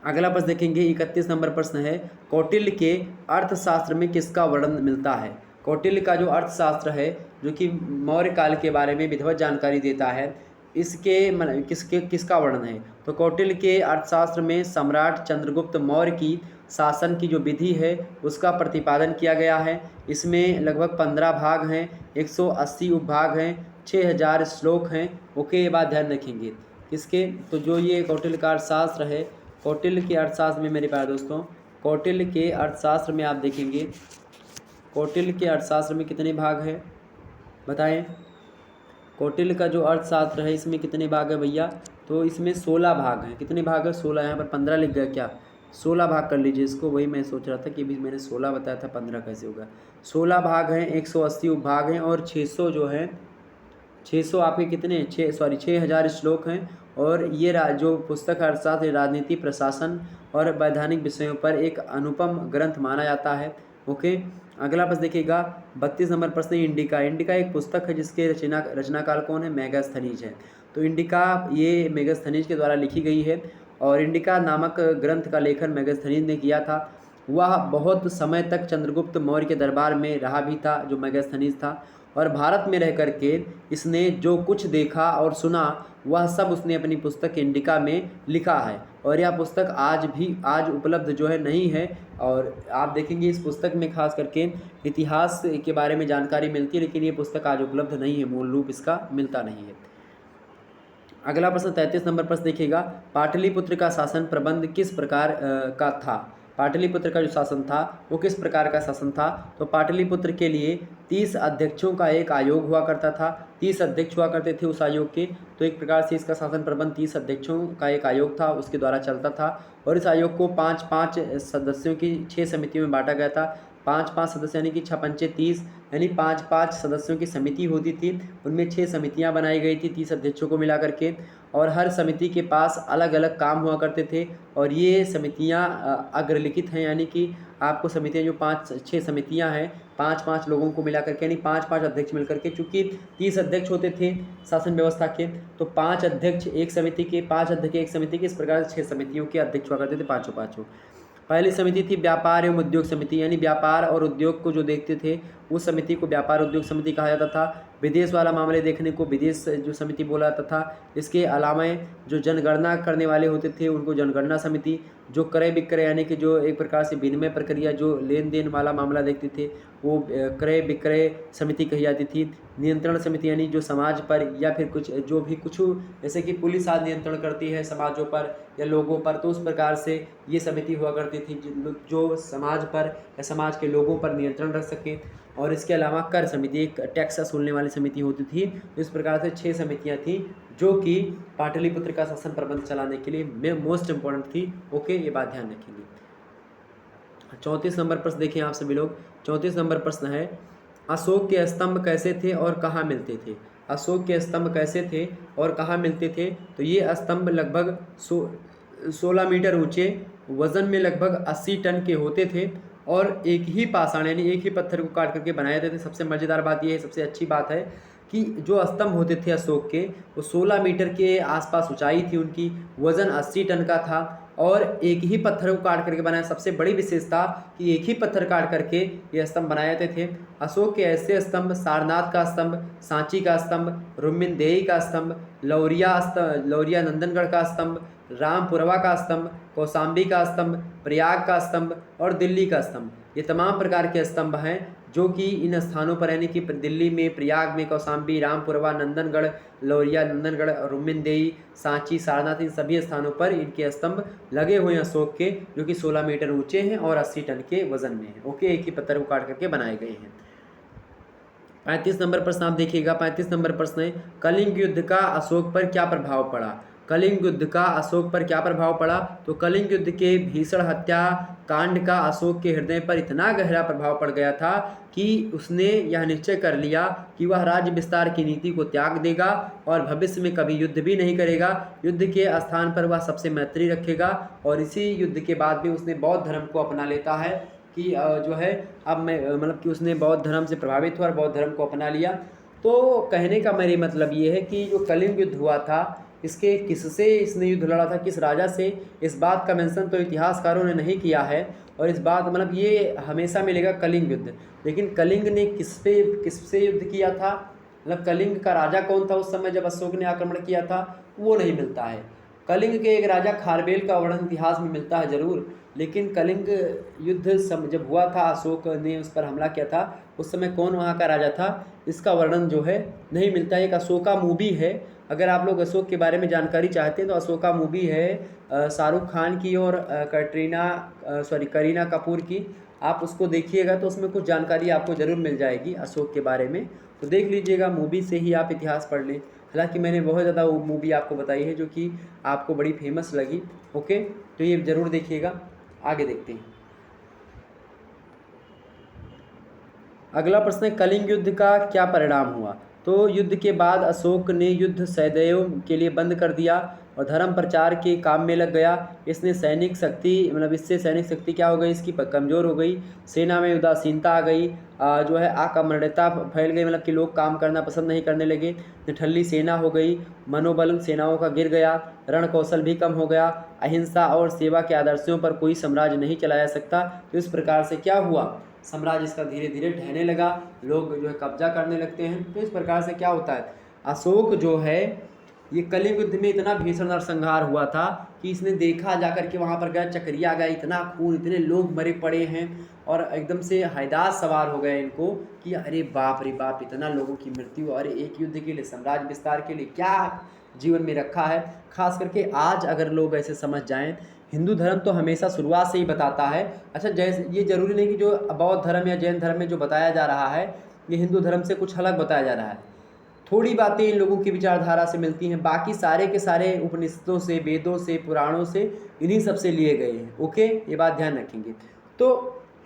अगला प्रश्न देखेंगे, 31 नंबर प्रश्न है, कौटिल्य के अर्थशास्त्र में किसका वर्णन मिलता है। कौटिल्य का जो अर्थशास्त्र है, जो कि मौर्य काल के बारे में विधिवत जानकारी देता है, इसके किसका वर्णन है। तो कौटिल्य के अर्थशास्त्र में सम्राट चंद्रगुप्त मौर्य की शासन की जो विधि है उसका प्रतिपादन किया गया है। इसमें लगभग 15 भाग हैं, 180 उपभाग हैं, 6000 श्लोक हैं। ओके, ये बात ध्यान रखेंगे किसके, तो जो ये कौटिल्य का अर्थशास्त्र है, कौटिल्य के अर्थशास्त्र में मेरे प्यारे दोस्तों, कौटिल्य के अर्थशास्त्र में आप देखेंगे, कौटिल्य के अर्थशास्त्र में कितने भाग हैं बताएं। कौटिल्य का जो अर्थशास्त्र है इसमें कितने भाग है भैया, तो इसमें 16 भाग हैं। कितने भाग है, 16। यहाँ पर 15 लिख गया क्या, 16 भाग कर लीजिए इसको। वही मैं सोच रहा था कि भी मैंने 16 बताया था, 15 कैसे होगा। 16 भाग हैं, 180 उपभाग हैं और 600 जो है 600 आपके कितने 6000 श्लोक हैं। और ये जो पुस्तक अर्थशास्त्र राजनीति, प्रशासन और वैधानिक विषयों पर एक अनुपम ग्रंथ माना जाता है। ओके, अगला प्रश्न देखिएगा, 32 नंबर प्रश्न, इंडिका। इंडिका एक पुस्तक है जिसके रचनाकार कौन है, मेगास्थनीज है। तो इंडिका ये मेगास्थनीज के द्वारा लिखी गई है और इंडिका नामक ग्रंथ का लेखन मेगास्थनीज ने किया था। वह बहुत समय तक चंद्रगुप्त मौर्य के दरबार में रहा भी था, जो मेगास्थनीज था, और भारत में रह करके इसने जो कुछ देखा और सुना वह सब उसने अपनी पुस्तक इंडिका में लिखा है। और यह पुस्तक आज उपलब्ध जो है नहीं है। और आप देखेंगे इस पुस्तक में खास करके इतिहास के बारे में जानकारी मिलती है, लेकिन ये पुस्तक आज उपलब्ध नहीं है, मूल रूप इसका मिलता नहीं है। अगला प्रश्न 33 नंबर प्रश्न देखिएगा, पाटलिपुत्र का शासन प्रबंध किस प्रकार का था। पाटलिपुत्र का जो शासन था वो किस प्रकार का शासन था। तो पाटलिपुत्र के लिए 30 अध्यक्षों का एक आयोग हुआ करता था। 30 अध्यक्ष हुआ करते थे उस आयोग के। तो एक प्रकार से इसका शासन प्रबंध 30 अध्यक्षों का एक आयोग था, उसके द्वारा चलता था। और इस आयोग को 5-5 सदस्यों की 6 समितियों में बांटा गया था। 5-5 सदस्य यानी कि 6 पंचे 30, यानी 5-5 सदस्यों की समिति होती थी। उनमें 6 समितियां बनाई गई थी 30 अध्यक्षों को मिला करके, और हर समिति के पास अलग अलग काम हुआ करते थे। और ये समितियां अग्रलिखित हैं, यानी कि आपको समितियां जो 5-6 समितियां हैं 5-5 लोगों को मिला करके, यानी 5-5 अध्यक्ष मिलकर के, चूँकि 30 अध्यक्ष होते थे शासन व्यवस्था के, तो 5 अध्यक्ष एक समिति के, 5 अध्यक्ष एक समिति के, इस प्रकार से 6 समितियों के अध्यक्ष हुआ करते थे, पाँचों। पहली समिति थी व्यापार एवं उद्योग समिति, यानी व्यापार और उद्योग को जो देखते थे उस समिति को व्यापार उद्योग समिति कहा जाता था। विदेश वाला मामले देखने को विदेश जो समिति बोला जाता था। इसके अलावा जो जनगणना करने वाले होते थे उनको जनगणना समिति, जो क्रय विक्रय यानी कि जो एक प्रकार से विनिमय प्रक्रिया, जो लेन देन वाला मामला देखते थे वो क्रय विक्रय समिति कही जाती थी। नियंत्रण समिति यानी जो समाज पर या फिर कुछ जैसे कि पुलिस आज नियंत्रण करती है समाजों पर या लोगों पर, तो उस प्रकार से ये समिति हुआ करती थी जो समाज पर या समाज के लोगों पर नियंत्रण रख सके। और इसके अलावा कर समिति, एक टैक्स वसूलने वाली समिति होती थी। तो इस प्रकार से 6 समितियां थी जो कि पाटलिपुत्र का शासन प्रबंध चलाने के लिए मोस्ट इम्पोर्टेंट थी। ओके, ये बात ध्यान रखेंगे। 34 नंबर प्रश्न देखिए आप सभी लोग। 34 नंबर प्रश्न है, अशोक के स्तंभ कैसे थे और कहाँ मिलते थे। अशोक के स्तंभ कैसे थे और कहाँ मिलते थे। तो ये स्तंभ लगभग 16 मीटर ऊंचे, वजन में लगभग 80 टन के होते थे और एक ही पाषाण यानी एक ही पत्थर को काट करके बनाए जाते थे। सबसे मज़ेदार बात यह है, सबसे अच्छी बात है कि जो स्तंभ होते थे अशोक के वो 16 मीटर के आसपास ऊंचाई थी उनकी, वजन 80 टन का था और एक ही पत्थर को काट करके बनाया। सबसे बड़ी विशेषता कि एक ही पत्थर काट करके ये स्तंभ बनाए जाते थे। अशोक के ऐसे स्तंभ सारनाथ का स्तंभ, सांची का स्तंभ, रुक्मिणदेही का स्तंभ, लौरिया नंदनगढ़ का स्तंभ, रामपुरवा का स्तंभ, कौशाम्बी का स्तंभ, प्रयाग का स्तंभ और दिल्ली का स्तंभ, ये तमाम प्रकार के स्तंभ हैं जो कि इन स्थानों पर यानी कि दिल्ली में, प्रयाग में, कौशाम्बी, रामपुरवा, नंदनगढ़, लौरिया नंदनगढ़, रुक्मिणदेही, सांची, सारनाथ, इन सभी स्थानों पर इनके स्तंभ लगे हुए हैं अशोक के, जो कि 16 मीटर ऊंचे हैं और 80 टन के वजन में हैं। ओके, एक ही पत्थर को काट करके बनाए गए हैं। 35 नंबर प्रश्न आप देखिएगा। 35 नंबर प्रश्न है, कलिंग युद्ध का अशोक पर क्या प्रभाव पड़ा। कलिंग युद्ध का अशोक पर क्या प्रभाव पड़ा? तो कलिंग युद्ध के भीषण हत्या कांड का अशोक के हृदय पर इतना गहरा प्रभाव पड़ गया था कि उसने यह निश्चय कर लिया कि वह राज्य विस्तार की नीति को त्याग देगा और भविष्य में कभी युद्ध भी नहीं करेगा। युद्ध के स्थान पर वह सबसे मैत्री रखेगा और इसी युद्ध के बाद भी उसने बौद्ध धर्म को अपना लेता है कि जो है अब मैं मतलब कि उसने बौद्ध धर्म से प्रभावित हुआ और बौद्ध धर्म को अपना लिया। तो कहने का मेरी मतलब ये है कि जो कलिंग युद्ध हुआ था इसके किससे इसने युद्ध लड़ा था, किस राजा से, इस बात का मेंशन तो इतिहासकारों ने नहीं किया है और इस बात मतलब ये हमेशा मिलेगा कलिंग युद्ध। लेकिन कलिंग ने किससे युद्ध किया था, मतलब कलिंग का राजा कौन था उस समय जब अशोक ने आक्रमण किया था, वो नहीं मिलता है। कलिंग के एक राजा खारबेल का वर्णन इतिहास में मिलता है जरूर, लेकिन कलिंग युद्ध जब हुआ था अशोक ने उस पर हमला किया था उस समय कौन वहाँ का राजा था इसका वर्णन जो है नहीं मिलता। एक अशोका मूवी है, अगर आप लोग अशोक के बारे में जानकारी चाहते हैं तो अशोका मूवी है शाहरुख खान की और करीना कपूर की, आप उसको देखिएगा तो उसमें कुछ जानकारी आपको ज़रूर मिल जाएगी अशोक के बारे में, तो देख लीजिएगा, मूवी से ही आप इतिहास पढ़ लें। हालांकि मैंने बहुत ज़्यादा वो मूवी आपको बताई है जो कि आपको बड़ी फेमस लगी। ओके, तो ये ज़रूर देखिएगा। आगे देखते हैं। अगला प्रश्न है कलिंग युद्ध का क्या परिणाम हुआ? तो युद्ध के बाद अशोक ने युद्ध सदैव के लिए बंद कर दिया और धर्म प्रचार के काम में लग गया। इससे सैनिक शक्ति क्या हो गई, इसकी कमज़ोर हो गई, सेना में उदासीनता आ गई, जो है आक्रमणीयता फैल गई, मतलब कि लोग काम करना पसंद नहीं करने लगे, निठल्ली सेना हो गई, मनोबल सेनाओं का गिर गया, रण कौशल भी कम हो गया, अहिंसा और सेवा के आदर्शों पर कोई साम्राज्य नहीं चलाया सकता। तो इस प्रकार से क्या हुआ, साम्राज्य इसका धीरे धीरे ढहने लगा, लोग जो है कब्जा करने लगते हैं। तो इस प्रकार से क्या होता है, अशोक जो है ये कलिंग युद्ध में इतना भीषण नरसंहार हुआ था कि इसने देखा जाकर के वहाँ पर गया, चक्रिया गया, इतना खून, इतने लोग मरे पड़े हैं और एकदम से हैदास सवार हो गए इनको कि अरे बाप रे बाप, इतना लोगों की मृत्यु, अरे एक युद्ध के लिए, साम्राज्य विस्तार के लिए क्या जीवन में रखा है। खास करके आज अगर लोग ऐसे समझ जाएं, हिंदू धर्म तो हमेशा शुरुआत से ही बताता है, अच्छा जैसे ये जरूरी नहीं कि जो बौद्ध धर्म या जैन धर्म में जो बताया जा रहा है ये हिंदू धर्म से कुछ अलग बताया जा रहा है, थोड़ी बातें इन लोगों की विचारधारा से मिलती हैं, बाकी सारे के सारे उपनिषदों से, वेदों से, पुराणों से, इन्हीं सब से लिए गए हैं। ओके, ये बात ध्यान रखेंगे। तो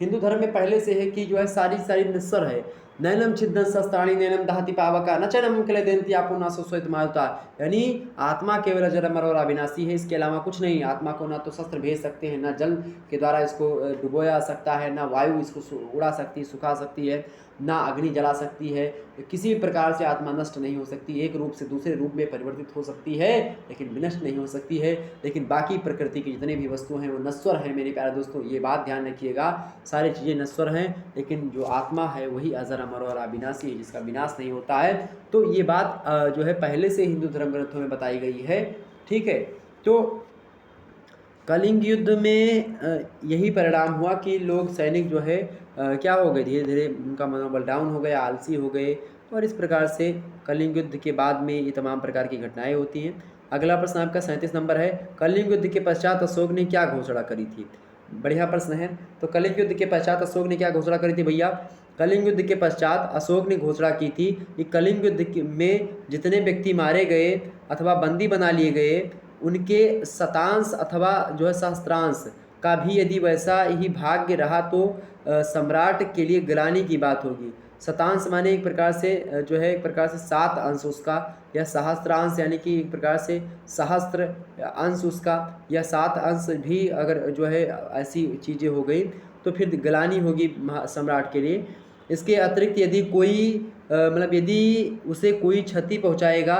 हिंदू धर्म में पहले से है कि जो है सारी नश्वर है, नैनम छिदन शस्त्राणी नैनम दहति पावका न चनम क्लेदंती आपको ना सोचित मारता, यानी आत्मा केवल अजर अमर और अविनाशी है, इसके अलावा कुछ नहीं। आत्मा को ना तो शस्त्र भेज सकते हैं, ना जल के द्वारा इसको डुबोया सकता है, ना वायु इसको उड़ा सकती, सुखा सकती है, ना अग्नि जला सकती है, किसी भी प्रकार से आत्मा नष्ट नहीं हो सकती, एक रूप से दूसरे रूप में परिवर्तित हो सकती है लेकिन विनष्ट नहीं हो सकती है। लेकिन बाकी प्रकृति की जितने भी वस्तु हैं वो नश्वर हैं मेरे प्यारे दोस्तों, ये बात ध्यान रखिएगा, सारी चीज़ें नश्वर हैं लेकिन जो आत्मा है वही अजर अमर और अविनाशी है, जिसका विनाश नहीं होता है। तो ये बात जो है पहले से हिंदू धर्म ग्रंथों में बताई गई है, ठीक है। तो कलिंग युद्ध में यही परिणाम हुआ कि लोग सैनिक जो है क्या हो गए, धीरे धीरे उनका मनोबल डाउन हो गया, आलसी हो गए, और इस प्रकार से कलिंग युद्ध के बाद में ये तमाम प्रकार की घटनाएं होती हैं। अगला प्रश्न आपका 37 नंबर है, कलिंग युद्ध के पश्चात अशोक ने क्या घोषणा करी थी? बढ़िया प्रश्न है। तो कलिंग युद्ध के पश्चात अशोक ने क्या घोषणा करी थी भैया? कलिंग युद्ध के पश्चात अशोक ने घोषणा की थी कि कलिंग युद्ध में जितने व्यक्ति मारे गए अथवा बंदी बना लिए गए उनके शतांश अथवा जो है सहस्त्रांश का भी यदि वैसा ही भाग्य रहा तो सम्राट के लिए ग्लानि की बात होगी। शतांश माने एक प्रकार से जो है एक प्रकार से 7 अंश उसका, या सहस्त्रांश यानी कि एक प्रकार से सहस्त्र अंश उसका, या 7 अंश भी अगर जो है ऐसी चीज़ें हो गई तो फिर ग्लानि होगी सम्राट के लिए। इसके अतिरिक्त यदि कोई मतलब यदि उसे कोई क्षति पहुंचाएगा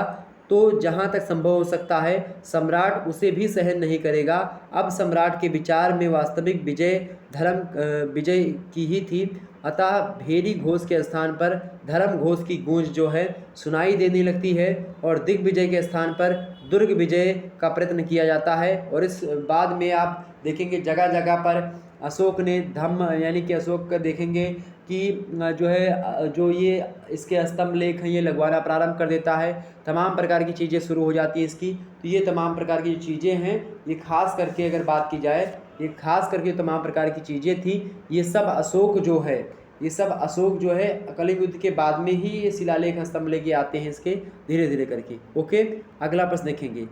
तो जहाँ तक संभव हो सकता है सम्राट उसे भी सहन नहीं करेगा। अब सम्राट के विचार में वास्तविक विजय धर्म विजय की ही थी, अतः भेरी घोष के स्थान पर धर्म घोष की गूंज जो है सुनाई देने लगती है और दिग्विजय के स्थान पर दुर्ग विजय का प्रयत्न किया जाता है। और इस बाद में आप देखेंगे जगह जगह पर अशोक ने धम्म यानी कि अशोक का देखेंगे कि जो है जो ये इसके स्तंभ लेख हैं ये लगवाना प्रारंभ कर देता है, तमाम प्रकार की चीज़ें शुरू हो जाती है इसकी। तो ये तमाम प्रकार की जो चीज़ें हैं ये खास करके अगर बात की जाए, ये खास करके तमाम प्रकार की चीज़ें थी, ये सब अशोक जो है ये सब अशोक जो है कलिंग युद्ध के बाद में ही ये शिलालेख स्तंभ लेके आते हैं इसके धीरे धीरे करके। ओके, अगला प्रश्न देखेंगे।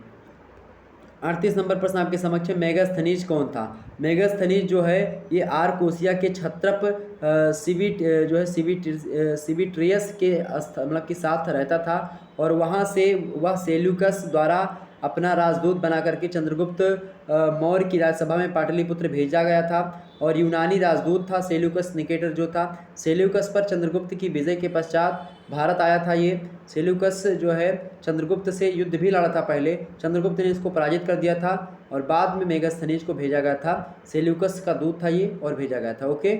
38 नंबर प्रश्न आपके समक्ष है, मेगास्थनीज कौन था? मेगास्थनीज जो है ये आर्कोसिया के क्षत्रप जो है सिविट्रियस के मतलब के साथ रहता था, और वहाँ से वह सेल्यूकस द्वारा अपना राजदूत बना करके चंद्रगुप्त मौर्य की राजसभा में पाटलिपुत्र भेजा गया था, और यूनानी राजदूत था सेल्यूकस निकेटर जो था। सेल्यूकस पर चंद्रगुप्त की विजय के पश्चात भारत आया था ये। सेल्यूकस जो है चंद्रगुप्त से युद्ध भी लड़ा था पहले, चंद्रगुप्त ने इसको पराजित कर दिया था, और बाद में मेगास्थनीज को भेजा गया था। सेल्यूकस का दूत था ये और भेजा गया था। ओके,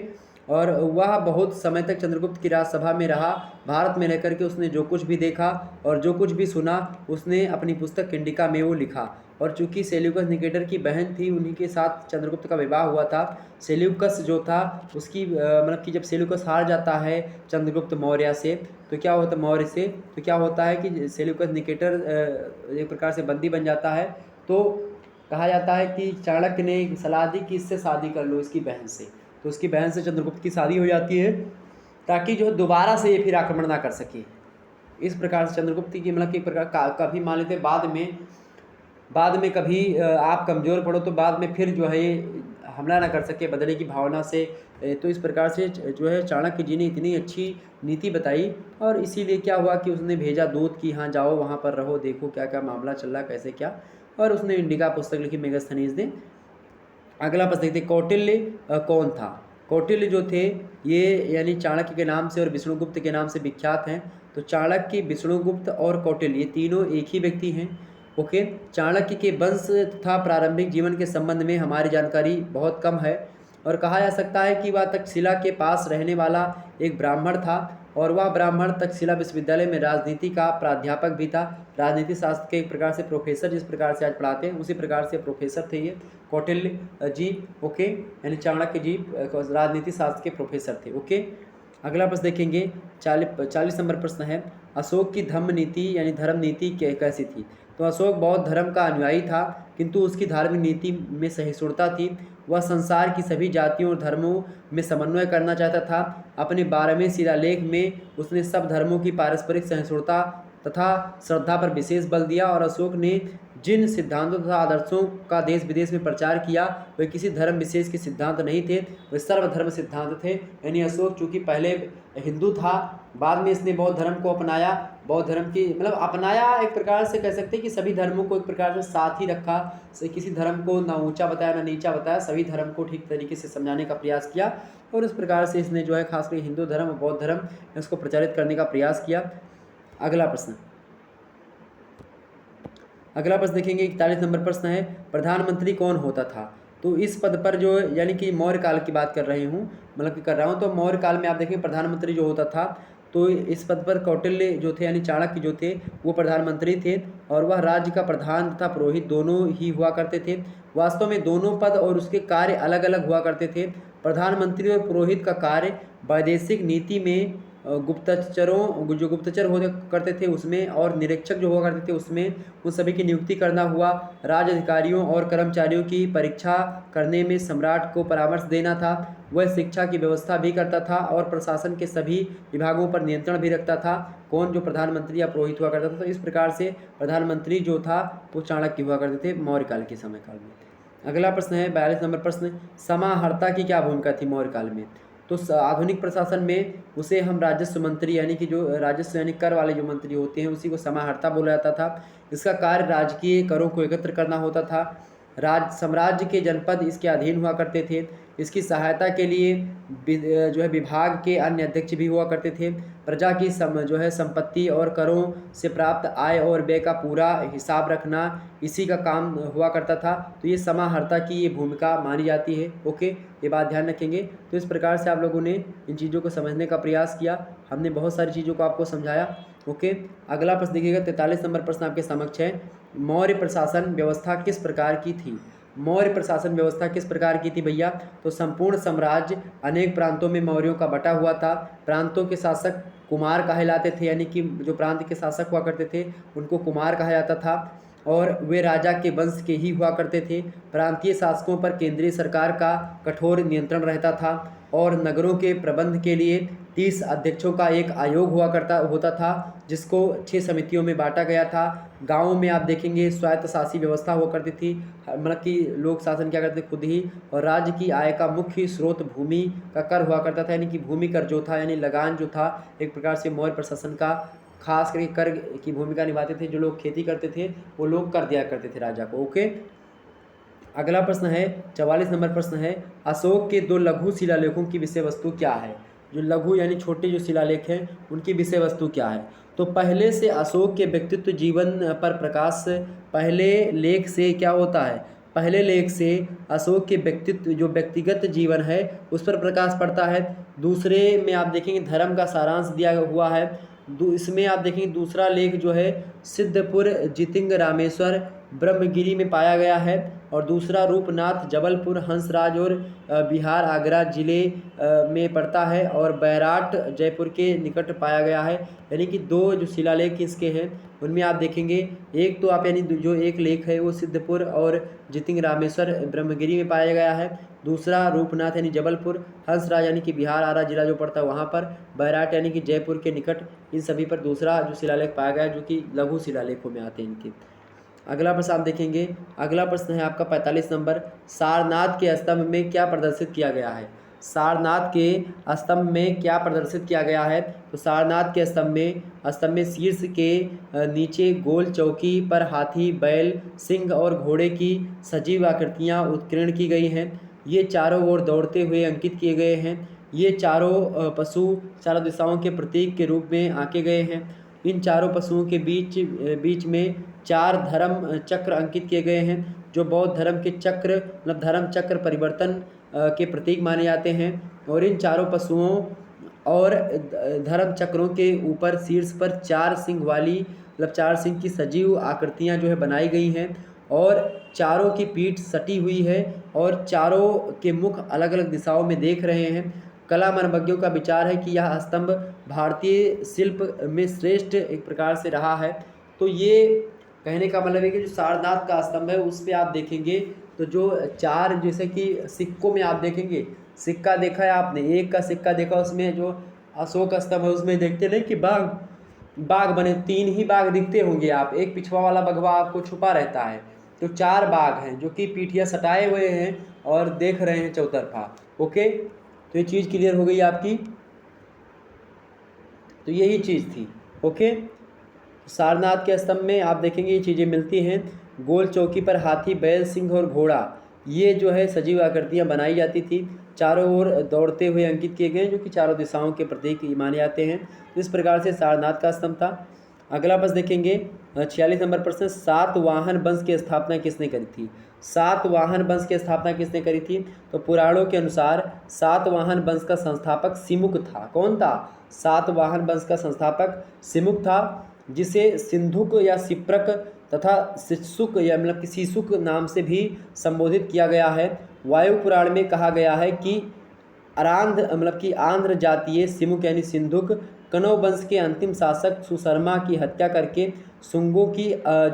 और वह बहुत समय तक चंद्रगुप्त की राजसभा में रहा। भारत में रहकर के उसने जो कुछ भी देखा और जो कुछ भी सुना उसने अपनी पुस्तक इंडिका में वो लिखा। और चूंकि सेल्यूकस निकेटर की बहन थी, उन्हीं के साथ चंद्रगुप्त का विवाह हुआ था। सेल्यूकस जो था उसकी मतलब कि जब सेल्यूकस हार जाता है चंद्रगुप्त मौर्य से, तो क्या होता मौर्य से तो क्या होता है कि सेल्यूकस निकेटर एक प्रकार से बंदी बन जाता है। तो कहा जाता है कि चाणक्य ने सलाह दी कि इससे शादी कर लो, इसकी बहन से। तो उसकी बहन से चंद्रगुप्त की शादी हो जाती है, ताकि जो दोबारा से ये फिर आक्रमण ना कर सके। इस प्रकार से चंद्रगुप्त की मतलब कि एक प्रकार कभी मान लेते बाद में कभी आप कमज़ोर पड़ो तो बाद में फिर जो है ये हमला ना कर सके बदले की भावना से। तो इस प्रकार से जो है चाणक्य जी ने इतनी अच्छी नीति बताई, और इसीलिए क्या हुआ कि उसने भेजा दूत कि हाँ जाओ वहाँ पर रहो, देखो क्या क्या मामला चल रहा है, कैसे क्या। और उसने इंडिका पुस्तक लिखी मेगास्थनीज ने। अगला प्रश्न देखते, कौटिल्य कौन था? कौटिल्य जो थे ये यानी चाणक्य के नाम से और विष्णुगुप्त के नाम से विख्यात हैं। तो चाणक्य, विष्णुगुप्त और कौटिल्य ये तीनों एक ही व्यक्ति हैं। ओके, चाणक्य के वंश तथा प्रारंभिक जीवन के संबंध में हमारी जानकारी बहुत कम है, और कहा जा सकता है कि वह तक्षशिला के पास रहने वाला एक ब्राह्मण था, और वह ब्राह्मण तक्षशिला विश्वविद्यालय में राजनीति का प्राध्यापक भी था। राजनीति शास्त्र के एक प्रकार से प्रोफेसर, जिस प्रकार से आज पढ़ाते हैं उसी प्रकार से प्रोफेसर थे ये कौटिल्य जी। ओके, यानी चाणक्य जी राजनीति शास्त्र के प्रोफेसर थे। ओके, अगला प्रश्न देखेंगे, 40 नंबर प्रश्न है, अशोक की धम्म नीति यानी धर्म नीति कैसी थी? तो अशोक बौद्ध धर्म का अनुयायी था, किंतु उसकी धार्मिक नीति में सहिष्णुता थी। वह संसार की सभी जातियों और धर्मों में समन्वय करना चाहता था। अपने 12वें शिलालेख में उसने सब धर्मों की पारस्परिक सहिष्णुता तथा श्रद्धा पर विशेष बल दिया, और अशोक ने जिन सिद्धांतों तथा आदर्शों का देश विदेश में प्रचार किया वे किसी धर्म विशेष के सिद्धांत नहीं थे, वे सर्वधर्म सिद्धांत थे। यानी अशोक चूँकि पहले हिंदू था, बाद में इसने बौद्ध धर्म को अपनाया। बौद्ध धर्म की मतलब अपनाया एक प्रकार से कह सकते हैं कि सभी धर्मों को एक प्रकार से साथ ही रखा, किसी धर्म को ना ऊंचा बताया ना नीचा बताया, सभी धर्म को ठीक तरीके से समझाने का प्रयास किया, और इस प्रकार से इसने जो है खासकर हिंदू धर्म और बौद्ध धर्म इसको प्रचारित करने का प्रयास किया। अगला प्रश्न देखेंगे, 41 नंबर प्रश्न है, प्रधानमंत्री कौन होता था? तो इस पद पर जो यानी कि मौर्य काल की बात कर रही हूँ, मतलब कि कर रहा हूँ, तो मौर्य काल में आप देखेंगे प्रधानमंत्री जो होता था, तो इस पद पर कौटिल्य जो थे यानी चाणक्य जो थे वो प्रधानमंत्री थे, और वह राज्य का प्रधान तथा पुरोहित दोनों ही हुआ करते थे। वास्तव में दोनों पद और उसके कार्य अलग अलग हुआ करते थे। प्रधानमंत्री और पुरोहित का कार्य वैदेशिक नीति में गुप्तचरों जो गुप्तचर हुआ करते थे उसमें, और निरीक्षक जो हुआ करते थे उसमें, उन सभी की नियुक्ति करना हुआ। राज अधिकारियों और कर्मचारियों की परीक्षा करने में सम्राट को परामर्श देना था। वह शिक्षा की व्यवस्था भी करता था और प्रशासन के सभी विभागों पर नियंत्रण भी रखता था। कौन? जो प्रधानमंत्री या पुरोहित हुआ करता था। तो इस प्रकार से प्रधानमंत्री जो था वो चाणक्य हुआ करते थे मौर्य काल के समय काल में। अगला प्रश्न है 42 नंबर प्रश्न, समाहर्ता की क्या भूमिका थी मौर्य काल में? तो आधुनिक प्रशासन में उसे हम राजस्व मंत्री यानी कि जो राजस्व यानी कर वाले जो मंत्री होते हैं उसी को समाहर्ता बोला जाता था। इसका कार्य राजकीय करों को एकत्र करना होता था। साम्राज्य के जनपद इसके अधीन हुआ करते थे। इसकी सहायता के लिए जो है विभाग के अन्य अध्यक्ष भी हुआ करते थे। प्रजा की जो है संपत्ति और करों से प्राप्त आय और व्यय का पूरा हिसाब रखना इसी का काम हुआ करता था। तो ये समाहर्ता की ये भूमिका मानी जाती है। ओके, ये बात ध्यान रखेंगे। तो इस प्रकार से आप लोगों ने इन चीज़ों को समझने का प्रयास किया, हमने बहुत सारी चीज़ों को आपको समझाया। ओके, अगला प्रश्न देखिएगा, 43 नंबर प्रश्न आपके समक्ष है, मौर्य प्रशासन व्यवस्था किस प्रकार की थी? मौर्य प्रशासन व्यवस्था किस प्रकार की थी भैया? तो संपूर्ण साम्राज्य अनेक प्रांतों में मौर्यों का बटा हुआ था। प्रांतों के शासक कुमार कहलाते थे, यानी कि जो प्रांत के शासक हुआ करते थे उनको कुमार कहा जाता था, और वे राजा के वंश के ही हुआ करते थे। प्रांतीय शासकों पर केंद्रीय सरकार का कठोर नियंत्रण रहता था, और नगरों के प्रबंध के लिए 30 अध्यक्षों का एक आयोग होता था, जिसको 6 समितियों में बांटा गया था। गाँव में आप देखेंगे स्वायत्त शासी व्यवस्था हुआ करती थी, मतलब कि लोक शासन क्या करते खुद ही। और राज्य की आय का मुख्य स्रोत भूमि का कर हुआ करता था, यानी कि भूमि कर जो था, यानी लगान जो था, एक प्रकार से मौर्य प्रशासन का खास करके कर की भूमिका निभाते थे। जो लोग खेती करते थे वो लोग कर दिया करते थे राजा को। ओके, अगला प्रश्न है 44 नंबर प्रश्न है, अशोक के 2 लघु शिलालेखों की विषय वस्तु क्या है। जो लघु यानी छोटे जो शिलालेख हैं उनकी विषय वस्तु क्या है। तो पहले से अशोक के व्यक्तित्व जीवन पर प्रकाश, पहले लेख से क्या होता है, पहले लेख से अशोक के व्यक्तित्व जो व्यक्तिगत जीवन है उस पर प्रकाश पड़ता है। दूसरे में आप देखेंगे धर्म का सारांश दिया हुआ है। इसमें आप देखेंगे दूसरा लेख जो है सिद्धपुर, जितिंग, रामेश्वर, ब्रह्मगिरी में पाया गया है। और दूसरा रूपनाथ, जबलपुर, हंसराज और बिहार आगरा जिले में पड़ता है। और बैराट जयपुर के निकट पाया गया है। यानी कि 2 जो शिलालेख इसके हैं उनमें आप देखेंगे, एक तो आप यानी जो एक लेख है वो सिद्धपुर और जितिंग, रामेश्वर, ब्रह्मगिरी में पाया गया है। दूसरा रूपनाथ यानी जबलपुर, हंसराज यानी कि बिहार आरा जिला जो पड़ता है वहाँ पर, बैराट यानी कि जयपुर के निकट, इन सभी पर दूसरा जो शिलालेख पाया गया है, जो कि लघु शिलालेखों में आते हैं इनके। अगला प्रश्न आप देखेंगे, अगला प्रश्न है आपका 45 नंबर, सारनाथ के स्तंभ में क्या प्रदर्शित किया गया है। सारनाथ के स्तंभ में क्या प्रदर्शित किया गया है। तो सारनाथ के स्तंभ में शीर्ष के नीचे गोल चौकी पर हाथी, बैल, सिंह और घोड़े की सजीव आकृतियाँ उत्कीर्ण की गई हैं। ये चारों ओर दौड़ते हुए अंकित किए गए हैं। ये चारों पशु चारों दिशाओं के प्रतीक के रूप में आंके गए हैं। इन चारों पशुओं के बीच में 4 धर्म चक्र अंकित किए गए हैं, जो बौद्ध धर्म के चक्र मतलब धर्म चक्र परिवर्तन के प्रतीक माने जाते हैं। और इन चारों पशुओं और धर्म चक्रों के ऊपर शीर्ष पर 4 सिंह वाली मतलब 4 सिंह की सजीव आकृतियां जो है बनाई गई हैं। और चारों की पीठ सटी हुई है और चारों के मुख अलग अलग दिशाओं में देख रहे हैं। कला मनोविज्ञों का विचार है कि यह स्तंभ भारतीय शिल्प में श्रेष्ठ एक प्रकार से रहा है। तो ये कहने का मतलब है कि जो सारनाथ का स्तंभ है उस पर आप देखेंगे तो जो 4 जैसे कि सिक्कों में आप देखेंगे, सिक्का देखा है आपने, एक का सिक्का देखा, उसमें जो अशोक स्तंभ है उसमें देखते नहीं कि बाघ बने, 3 ही बाघ दिखते होंगे आप, एक पिछवा वाला बघवा आपको छुपा रहता है। तो 4 बाघ हैं जो कि पीठिया सटाए हुए हैं और देख रहे हैं चौतरफा। ओके, तो ये चीज़ क्लियर हो गई आपकी। तो यही चीज़ थी। ओके, सारनाथ के स्तंभ में आप देखेंगे ये चीज़ें मिलती हैं। गोल चौकी पर हाथी, बैल, सिंह और घोड़ा, ये जो है सजीव आकृतियाँ बनाई जाती थी, चारों ओर दौड़ते हुए अंकित किए गए, जो कि चारों दिशाओं के प्रतीक माने जाते हैं। इस प्रकार से सारनाथ का स्तंभ था। अगला प्रश्न देखेंगे 46 नंबर प्रश्न, सातवाहन वंश की स्थापना किसने करी थी। सातवाहन वंश की स्थापना किसने करी थी। तो पुराणों के अनुसार सातवाहन वंश का संस्थापक सिमुक था। कौन था। सातवाहन वंश का संस्थापक सिमुक था, जिसे सिंधुक या सिप्रक तथा शिशुक या मतलब कि शीशुक नाम से भी संबोधित किया गया है। वायु पुराण में कहा गया है कि आंध्र जातीय सिमुक यानी सिंधुक कनौ वंश के अंतिम शासक सुशर्मा की हत्या करके शुंगों की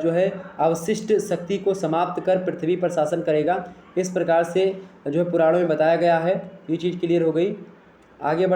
जो है अवशिष्ट शक्ति को समाप्त कर पृथ्वी पर शासन करेगा। इस प्रकार से जो है पुराणों में बताया गया है। ये चीज़ क्लियर हो गई। आगे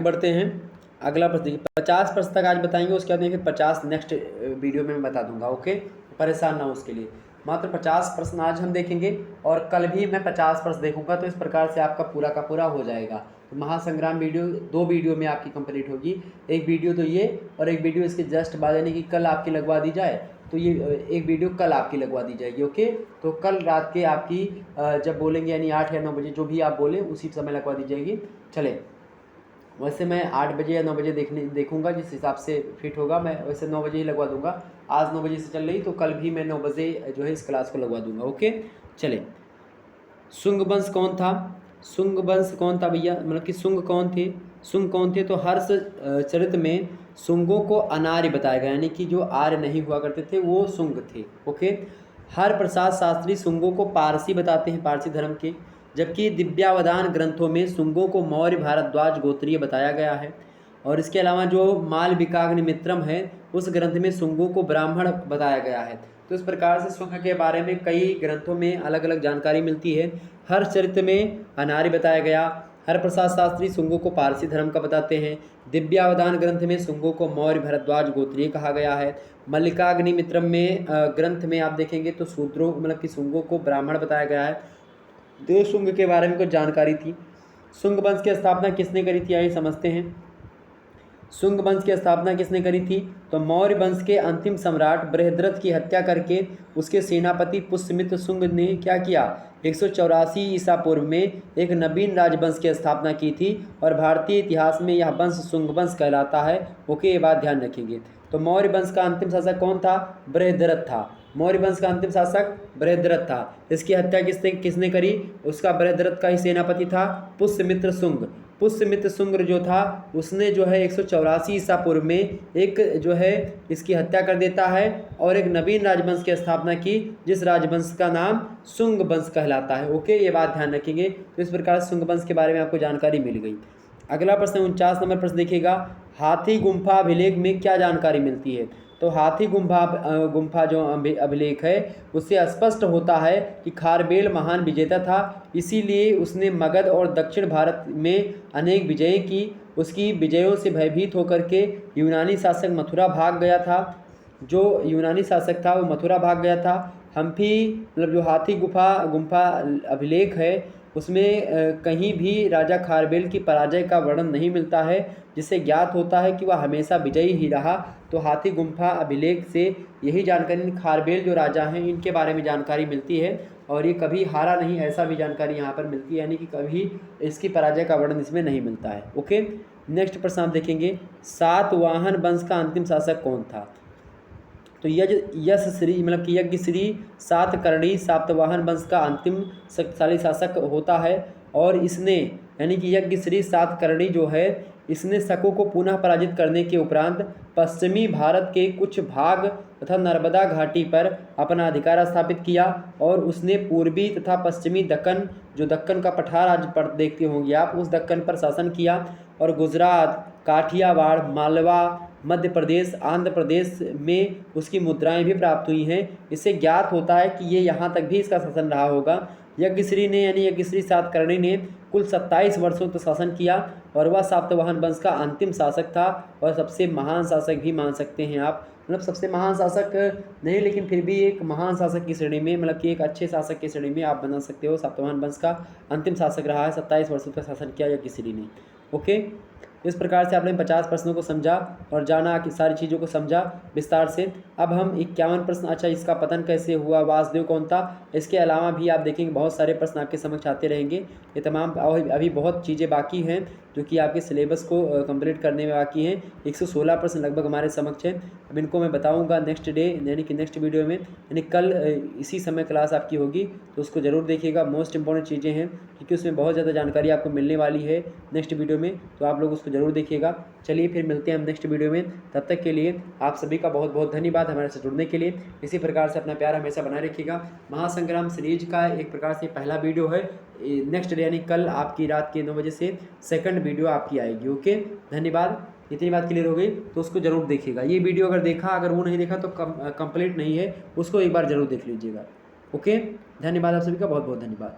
बढ़ते हैं, अगला प्रश्न देखिए। 50 प्रश्न तक आज बताएंगे, उसके बाद फिर 50 नेक्स्ट वीडियो में मैं बता दूंगा। ओके, परेशान ना हो उसके लिए। मात्र 50 प्रश्न आज हम देखेंगे और कल भी मैं 50 प्रश्न देखूंगा। तो इस प्रकार से आपका पूरा का पूरा हो जाएगा। तो महासंग्राम वीडियो 2 वीडियो में आपकी कंप्लीट होगी। एक वीडियो तो ये और एक वीडियो इसके जस्ट बाद, यानी कि कल आपकी लगवा दी जाए तो ये एक वीडियो कल आपकी लगवा दी जाएगी। ओके, तो कल रात के आपकी जब बोलेंगे यानी 8 या 9 बजे जो भी आप बोलें उसी समय लगवा दी जाएगी। चले, वैसे मैं 8 बजे या 9 बजे देखूंगा, जिस हिसाब से फिट होगा मैं वैसे 9 बजे ही लगवा दूंगा। आज 9 बजे से चल रही तो कल भी मैं 9 बजे जो है इस क्लास को लगवा दूंगा। ओके, चले। शुंग वंश कौन था। शुंग वंश कौन था भैया, मतलब कि शुंग कौन थे। शुंग कौन थे, तो हर्ष चरित्र में शुंगों को अनार्य बताया गया, यानी कि जो आर्य नहीं हुआ करते थे वो शुंग थे। ओके, हर प्रसाद शास्त्री शुंगों को पारसी बताते हैं, पारसी धर्म के, जबकि दिव्यावधान ग्रंथों में शुंगों को मौर्य भारद्वाज गोत्रीय बताया गया है। और इसके अलावा जो मालविकाग्निमित्रम है उस ग्रंथ में शुंगों को ब्राह्मण बताया गया है। तो इस प्रकार से शुंग के बारे में कई ग्रंथों में अलग अलग जानकारी मिलती है। हर्ष चरित्र में अनार्य बताया गया। हरप्रसाद शास्त्री शुंगों को पारसी धर्म का बताते हैं। दिव्यावधान ग्रंथ में शुंगों को मौर्य भरद्वाज गोत्रीय कहा गया है। मल्लिकाग्निमित्रम में ग्रंथ में आप देखेंगे तो शूद्रों मतलब कि शुंगों को ब्राह्मण बताया गया है। तो शुंग के बारे में कुछ जानकारी थी। शुंग वंश की स्थापना किसने करी थी, आइए समझते हैं। शुंग वंश की स्थापना किसने करी थी, तो मौर्य वंश के अंतिम सम्राट बृहद्रथ की हत्या करके उसके सेनापति पुष्यमित्र शुंग ने क्या किया, 184 ईसा पूर्व में एक नवीन राजवंश की स्थापना की थी और भारतीय इतिहास में यह वंश शुंग वंश कहलाता है। ओके, ये बात ध्यान रखेंगे। तो मौर्य वंश का अंतिम शासक कौन था, बृहद्रथ था। मौर्य वंश का अंतिम शासक बृहद्रथ था। इसकी हत्या किसने करी, उसका बृहद्रथ का ही सेनापति था पुष्यमित्र शुंग। पुष्यमित्र शुंग जो था उसने जो है 184 ईसा पूर्व में एक जो है इसकी हत्या कर देता है और एक नवीन राजवंश की स्थापना की, जिस राजवंश का नाम शुंग वंश कहलाता है। ओके, ये बात ध्यान रखेंगे। तो इस प्रकार शुंग वंश के बारे में आपको जानकारी मिल गई। अगला प्रश्न 49 नंबर प्रश्न देखिएगा, हाथी गुम्फा अभिलेख में क्या जानकारी मिलती है। तो हाथी गुम्फा जो अभिलेख है उससे स्पष्ट होता है कि खारवेल महान विजेता था, इसीलिए उसने मगध और दक्षिण भारत में अनेक विजय की। उसकी विजयों से भयभीत होकर के यूनानी शासक मथुरा भाग गया था। जो यूनानी शासक था वो मथुरा भाग गया था। हम्फी मतलब जो हाथी गुम्फा अभिलेख है उसमें कहीं भी राजा खारवेल की पराजय का वर्णन नहीं मिलता है, जिससे ज्ञात होता है कि वह हमेशा विजयी ही रहा। तो हाथी गुम्फा अभिलेख से यही जानकारी खारवेल जो राजा हैं इनके बारे में जानकारी मिलती है और ये कभी हारा नहीं, ऐसा भी जानकारी यहाँ पर मिलती है, यानी कि कभी इसकी पराजय का वर्णन इसमें नहीं मिलता है। ओके, नेक्स्ट प्रश्न आप देखेंगे, सातवाहन वंश का अंतिम शासक कौन था। तो यश श्री मतलब कि यज्ञश्री सातकर्णी सातवाहन वंश का अंतिम शक्तिशाली शासक होता है और इसने यानी कि यज्ञश्री सातकर्णी जो है इसने शकों को पुनः पराजित करने के उपरांत पश्चिमी भारत के कुछ भाग तथा नर्मदा घाटी पर अपना अधिकार स्थापित किया और उसने पूर्वी तथा पश्चिमी दक्कन, जो दक्कन का पठार आज पर देखते होंगे आप, उस दक्कन पर शासन किया और गुजरात, काठियावाड़, मालवा, मध्य प्रदेश, आंध्र प्रदेश में उसकी मुद्राएं भी प्राप्त हुई हैं। इससे ज्ञात होता है कि ये यहाँ तक भी इसका शासन रहा होगा। यज्ञश्री ने यानी यज्ञश्री सातकर्णी ने कुल 27 वर्षों तक शासन किया और वह सातवाहन वंश का अंतिम शासक था और सबसे महान शासक भी मान सकते हैं आप। मतलब सबसे महान शासक नहीं, लेकिन फिर भी एक महान शासक की श्रेणी में, मतलब कि एक अच्छे शासक की श्रेणी में आप बना सकते हो। सातवाहन वंश का अंतिम शासक रहा है, 27 वर्षों तक शासन किया यज्ञश्री ने। ओके, इस प्रकार से आपने 50 प्रश्नों को समझा और जाना कि सारी चीज़ों को समझा विस्तार से। अब हम 51 प्रश्न, अच्छा इसका पतन कैसे हुआ, वासुदेव कौन था, इसके अलावा भी आप देखेंगे बहुत सारे प्रश्न आपके समक्ष आते रहेंगे। ये तमाम अभी बहुत चीज़ें बाकी हैं जो कि आपके सिलेबस को कंप्लीट करने में बाकी हैं। 116 प्रश्न लगभग हमारे समक्ष हैं। अब इनको मैं बताऊँगा नेक्स्ट डे यानी कि नेक्स्ट वीडियो में, यानी कल इसी समय क्लास आपकी होगी, तो उसको ज़रूर देखिएगा। मोस्ट इंपॉर्टेंट चीज़ें हैं क्योंकि उसमें बहुत ज़्यादा जानकारी आपको मिलने वाली है नेक्स्ट वीडियो में, तो आप लोग उसको ज़रूर देखिएगा। चलिए फिर मिलते हैं हम नेक्स्ट वीडियो में, तब तक के लिए आप सभी का बहुत बहुत धन्यवाद हमारे से जुड़ने के लिए। इसी प्रकार से अपना प्यार हमेशा बनाए रखिएगा। महासंग्राम सीरीज का एक प्रकार से पहला वीडियो है, नेक्स्ट डे यानी कल आपकी रात के 9 बजे से सेकंड वीडियो आपकी आएगी। ओके, धन्यवाद। इतनी बात क्लियर हो गई तो उसको जरूर देखिएगा। ये वीडियो अगर देखा, अगर वो नहीं देखा तो कंप्लीट नहीं है, उसको एक बार जरूर देख लीजिएगा। ओके, धन्यवाद आप सभी का, बहुत बहुत धन्यवाद।